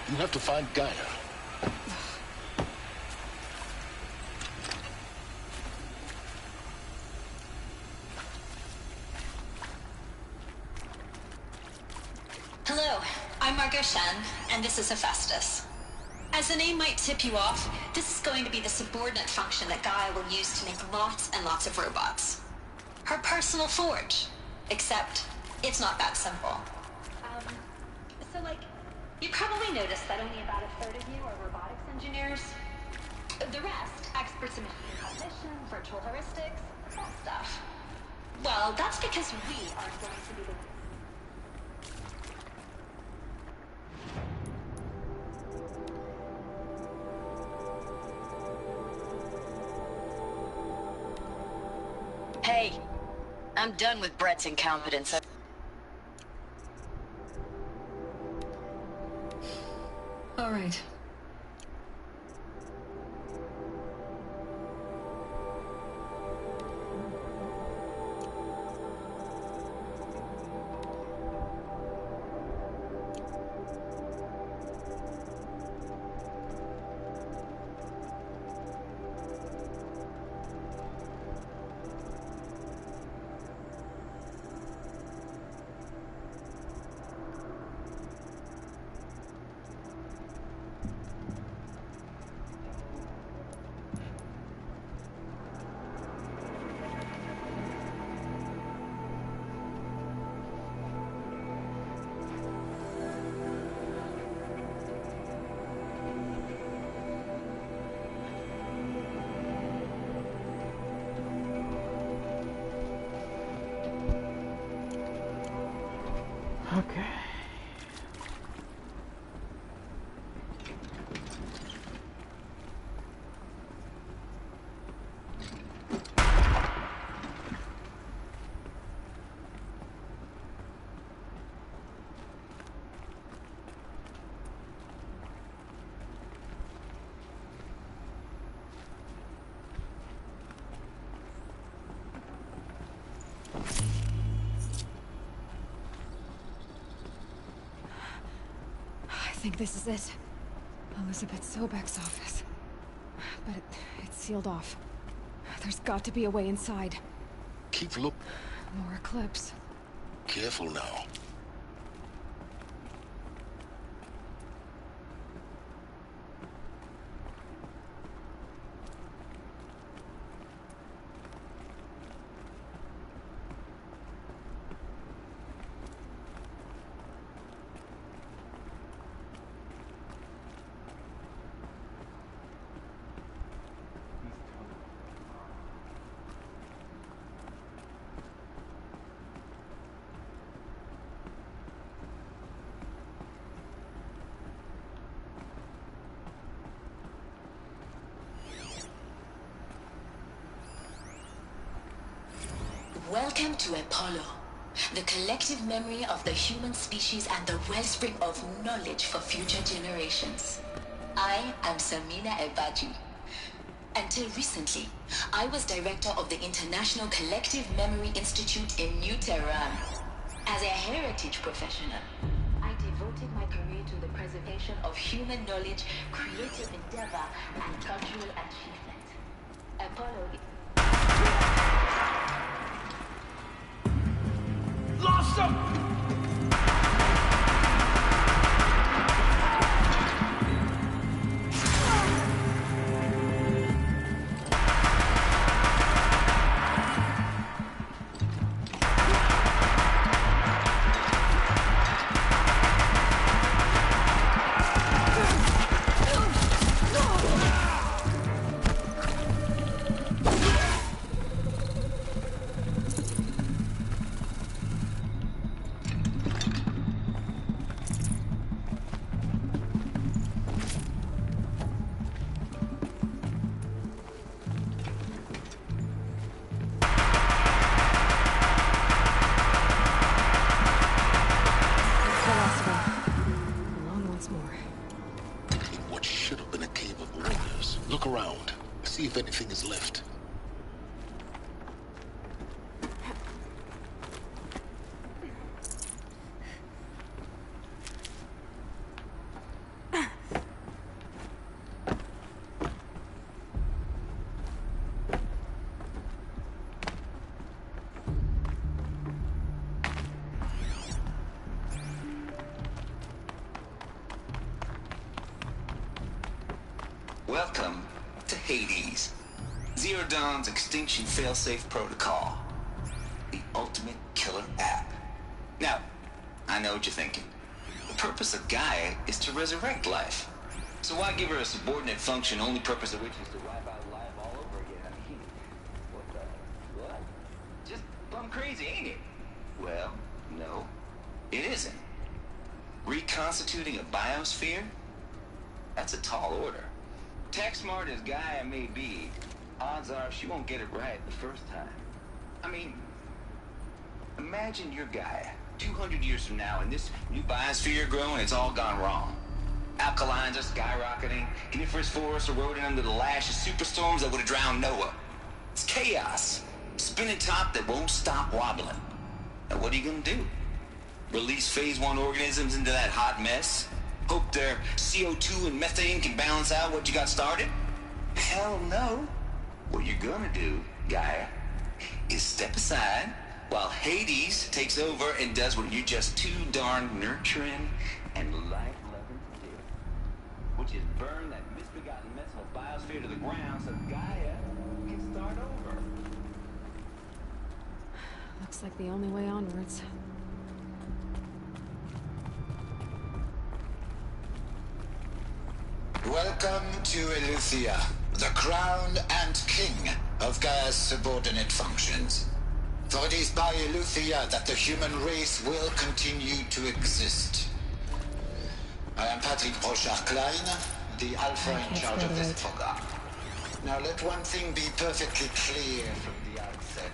You have to find Gaia. Hello, I'm Margot Shen, and this is Hephaestus. As the name might tip you off, this is going to be the subordinate function that Gaia will use to make lots and lots of robots. Her personal forge. Except, it's not that simple. So you probably noticed that only about a third of you are robotics engineers. The rest, experts in machine cognition, virtual heuristics, that stuff. Well, that's because we aren't going to be the Hey, I'm done with Brett's incompetence. All right. Okay. I think this is it. Elizabeth Sobek's office. But it's sealed off. There's got to be a way inside. Keep looking. More Eclipse. Careful now. Welcome to Apollo, the collective memory of the human species and the wellspring of knowledge for future generations. I am Samina Ebaji. Until recently, I was director of the International Collective Memory Institute in New Tehran. As a heritage professional, I devoted my career to the preservation of human knowledge, creative endeavor, and cultural achievement. Apollo... Lost him! Look around. See if anything is left. Welcome to Hades. Zero Dawn's extinction failsafe protocol. The ultimate killer app. Now, I know what you're thinking. The purpose of Gaia is to resurrect life. So why give her a subordinate function, only purpose of which is to wipe out life all over again? I mean, what? Just plumb crazy, ain't it? Well, no, it isn't. Reconstituting a biosphere? That's a tall order. Tech smart as Gaia may be, odds are she won't get it right the first time. I mean, imagine you're Gaia, 200 years from now, and this new biosphere growing, it's all gone wrong. Alkalines are skyrocketing, coniferous forests eroding under the lash of superstorms that would have drowned Noah. It's chaos, spinning top that won't stop wobbling. Now what are you gonna do? Release phase 1 organisms into that hot mess? Hope their CO2 and methane can balance out what you got started? Hell no. What you're gonna do, Gaia, is step aside while Hades takes over and does what you're just too darn nurturing and life-loving to do, which is burn that misbegotten mess of a biosphere to the ground so Gaia can start over. Looks like the only way onwards. Welcome to Eleuthia, the crown and king of Gaia's subordinate functions. For it is by Eleuthia that the human race will continue to exist. I am Patrick Brochard-Klein, the Alpha in charge of this program. Now let one thing be perfectly clear from the outset.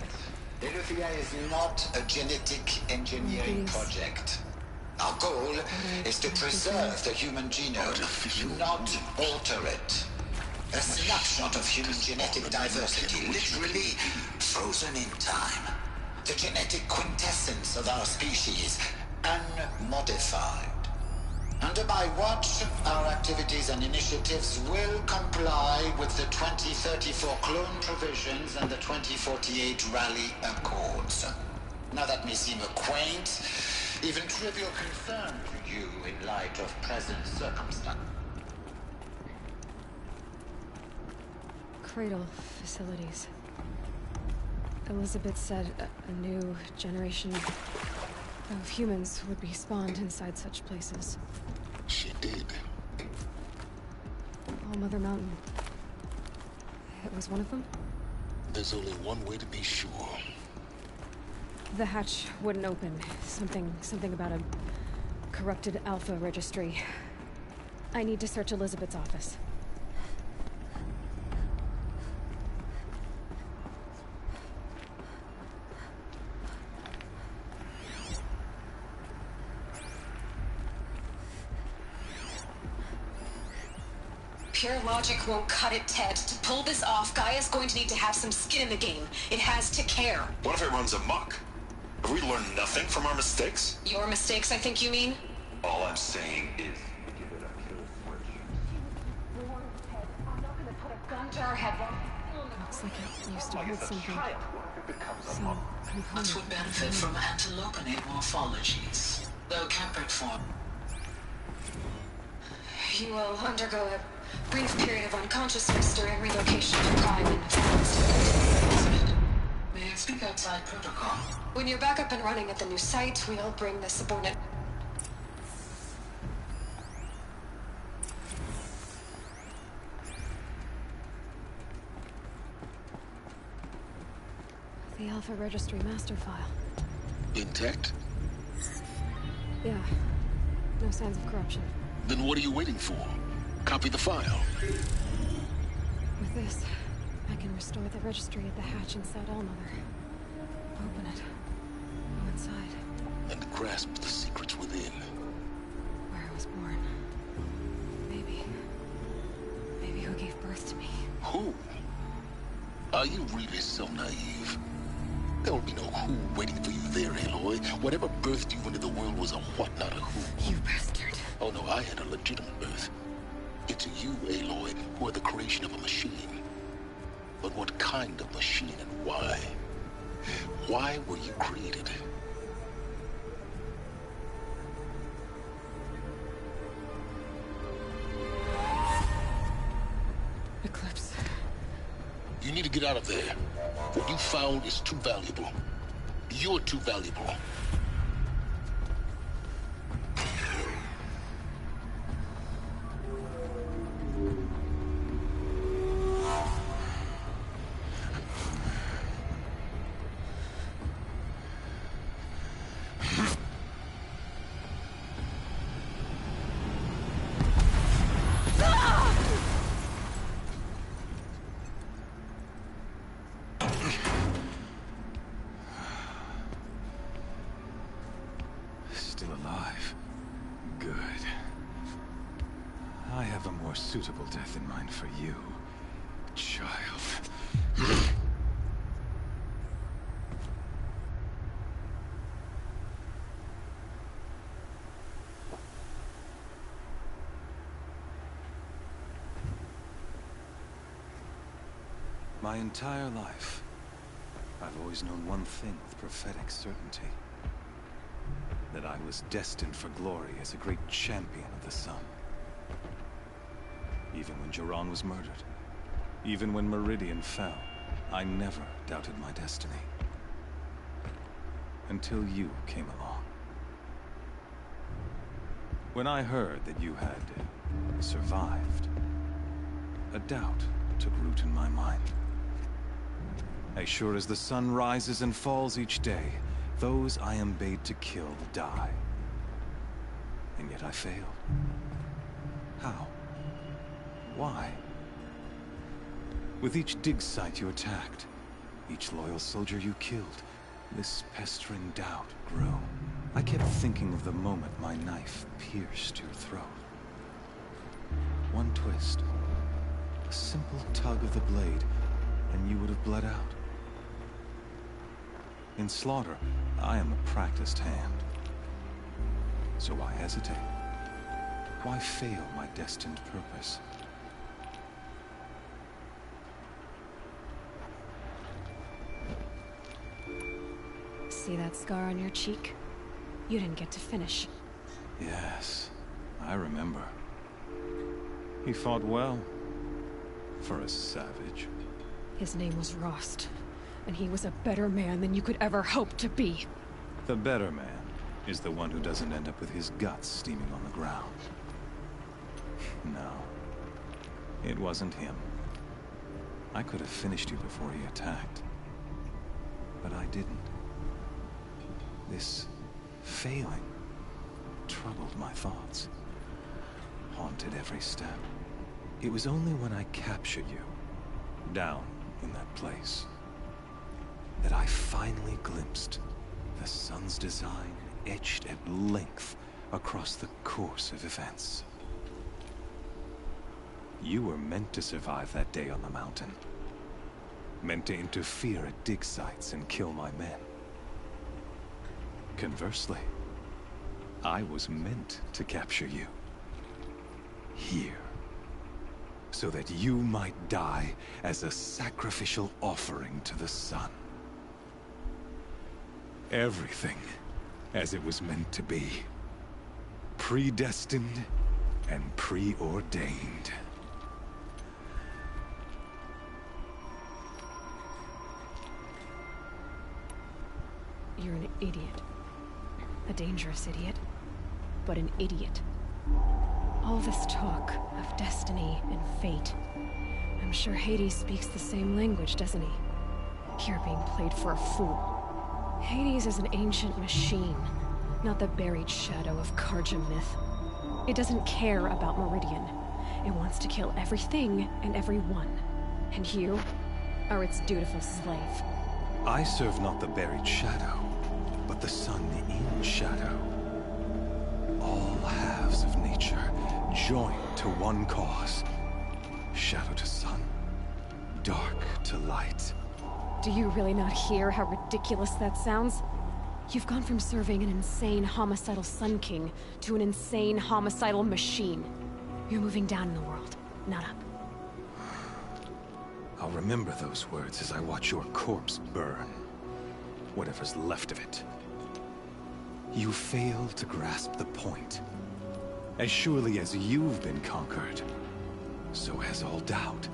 Eleuthia is not a genetic engineering project. Our goal is to preserve the human genome, not alter it. A snapshot of human genetic diversity, literally frozen in time. The genetic quintessence of our species, unmodified. Under my watch, our activities and initiatives will comply with the 2034 clone provisions and the 2048 Raleigh Accords. Now that may seem a quaint, even trivial concern to you in light of present circumstances. Cradle facilities. Elizabeth said a new generation of humans would be spawned inside such places. She did. All Mother Mountain. It was one of them? There's only one way to be sure. The hatch wouldn't open. Something about a corrupted Alpha registry. I need to search Elizabeth's office. Pure logic won't cut it, Ted. To pull this off, Gaia's going to need to have some skin in the game. It has to care. What if it runs amok? Have we learned nothing from our mistakes? Your mistakes, I think you mean? All I'm saying is, give it a kill switch. I'm not gonna put a gun to her head. Looks like it used to hold something. Some component. Much would benefit from antilopinate morphologies, though Kempered form. You will undergo a brief period of unconsciousness during relocation to Prime and Elizabeth. May I speak outside protocol? When you're back up and running at the new site, we'll bring the subordinate. The Alpha Registry master file. Intact? Yeah. No signs of corruption. Then what are you waiting for? Copy the file. With this, I can restore the registry at the hatch inside Allmother. Open it. Go inside. And grasp the secrets within. Where I was born. Maybe who gave birth to me. Who? Are you really so naive? There will be no who waiting for you there, Aloy. Whatever birthed you into the world was a what, not a who. You bastard. Oh no, I had a legitimate birth. It's you, Aloy, who are the creation of a machine. But what kind of machine and why? Why were you created? You need to get out of there. What you found is too valuable. You're too valuable. Still alive. Good. I have a more suitable death in mind for you, child. My entire life, I've always known one thing with prophetic certainty. That I was destined for glory as a great champion of the sun. Even when Jiran was murdered, even when Meridian fell, I never doubted my destiny. Until you came along. When I heard that you had survived, a doubt took root in my mind. As sure as the sun rises and falls each day, those I am bade to kill die. And yet I failed. How? Why? With each dig site you attacked, each loyal soldier you killed, this pestering doubt grew. I kept thinking of the moment my knife pierced your throat. One twist, a simple tug of the blade, and you would have bled out. In slaughter, I am a practiced hand. So why hesitate? Why fail my destined purpose? See that scar on your cheek? You didn't get to finish. Yes, I remember. He fought well. For a savage. His name was Rost, and he was a better man than you could ever hope to be. The better man is the one who doesn't end up with his guts steaming on the ground. No, it wasn't him. I could have finished you before he attacked. But I didn't. This failing troubled my thoughts, haunted every step. It was only when I captured you, down in that place, that I finally glimpsed the sun's design etched at length across the course of events. You were meant to survive that day on the mountain. Meant to interfere at dig sites and kill my men. Conversely, I was meant to capture you. Here. So that you might die as a sacrificial offering to the sun. Everything as it was meant to be. Predestined and preordained. You're an idiot. A dangerous idiot, but an idiot. All this talk of destiny and fate. I'm sure Hades speaks the same language, doesn't he? You're being played for a fool. Hades is an ancient machine, not the buried shadow of Karja myth. It doesn't care about Meridian. It wants to kill everything and everyone. And you are its dutiful slave. I serve not the buried shadow, but the sun in shadow. All halves of nature joined to one cause. Shadow to sun, dark to light. Do you really not hear how ridiculous that sounds? You've gone from serving an insane homicidal Sun King to an insane homicidal machine. You're moving down in the world, not up. I'll remember those words as I watch your corpse burn. Whatever's left of it. You fail to grasp the point. As surely as you've been conquered, so has all doubt.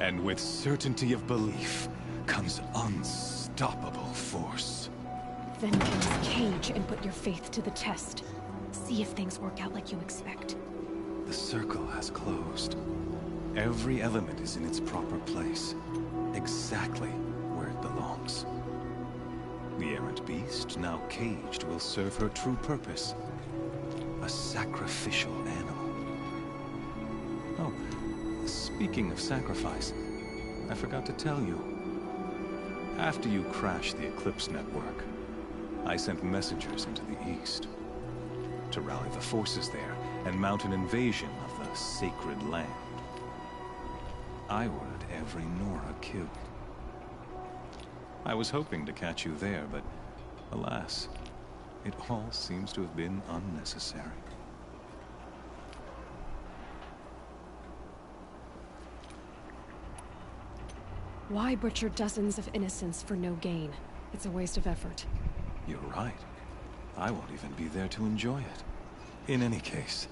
And with certainty of belief comes unstoppable force. Then kill this cage and put your faith to the test. See if things work out like you expect. The circle has closed. Every element is in its proper place, exactly where it belongs. The errant beast, now caged, will serve her true purpose. A sacrificial animal. Oh, speaking of sacrifice, I forgot to tell you. After you crashed the Eclipse network, I sent messengers into the east to rally the forces there and mount an invasion of the sacred land. I ordered every Nora killed. I was hoping to catch you there, but alas, it all seems to have been unnecessary. Why butcher dozens of innocents for no gain? It's a waste of effort. You're right. I won't even be there to enjoy it. In any case,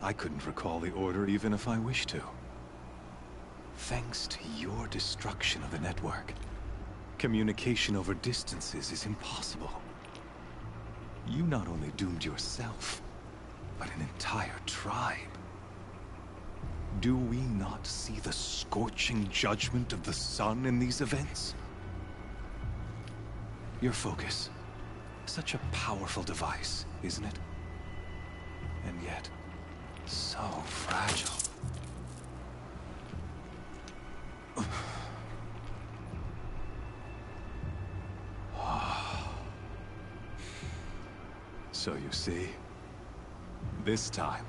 I couldn't recall the order even if I wished to. Thanks to your destruction of the network, communication over distances is impossible. You not only doomed yourself, but an entire tribe. Do we not see the scorching judgment of the sun in these events? Your focus. Such a powerful device, isn't it? And yet, so fragile. So you see, this time,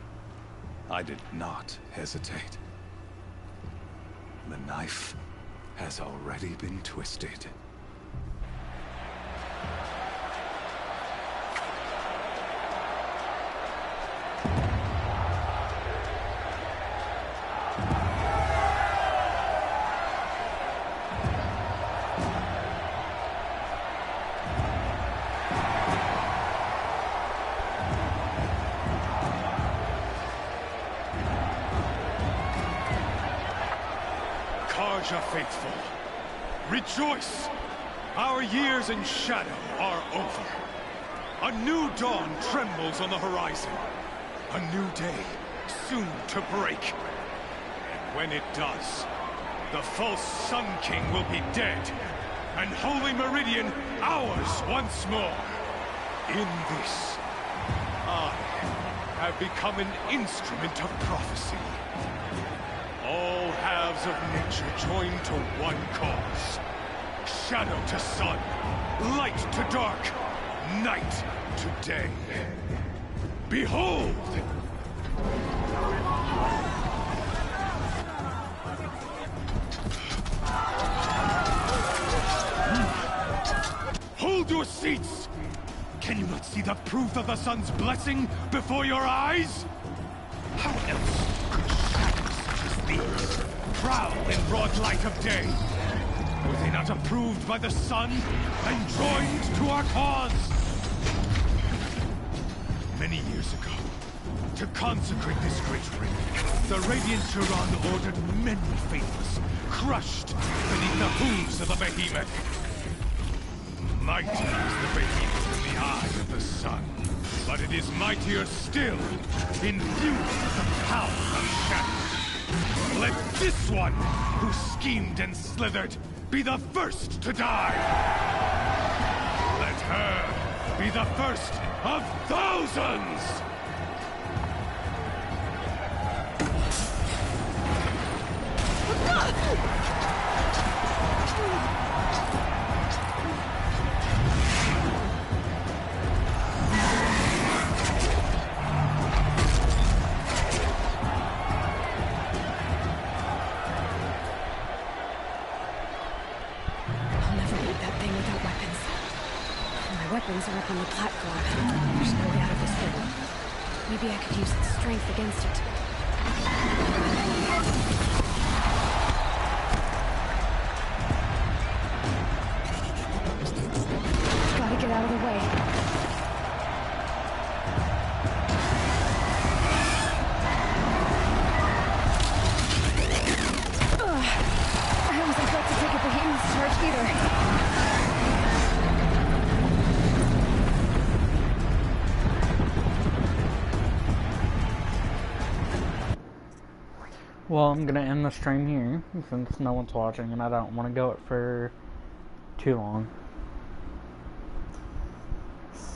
I did not hesitate. The knife has already been twisted. Karja faithful, rejoice! Our years in shadow are over. A new dawn trembles on the horizon. A new day, soon to break. And when it does, the false Sun King will be dead, and Holy Meridian ours once more. In this, I have become an instrument of prophecy. All halves of nature join to one cause. Shadow to sun, light to dark, night to day. Behold! Hold your seats! Can you not see the proof of the sun's blessing before your eyes? How else could shadows such as these prowl in broad light of day? Were they not approved by the sun and joined to our cause? Many years ago, to consecrate this great ring, the Radiant Turan ordered many faithless, crushed beneath the hooves of the behemoth. Mighty is the behemoth in the eye of the sun, but it is mightier still, infused with the power of shadow. Let this one, who schemed and slithered, be the first to die! Let her be the first of thousands! Weapons are up on the platform. There's no way out of this hole. Maybe I could use its strength against it. Gotta get out of the way. Ugh. Peter. Well, I'm gonna end the stream here since no one's watching and I don't want to go it for too long.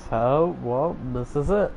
So, well, this is it.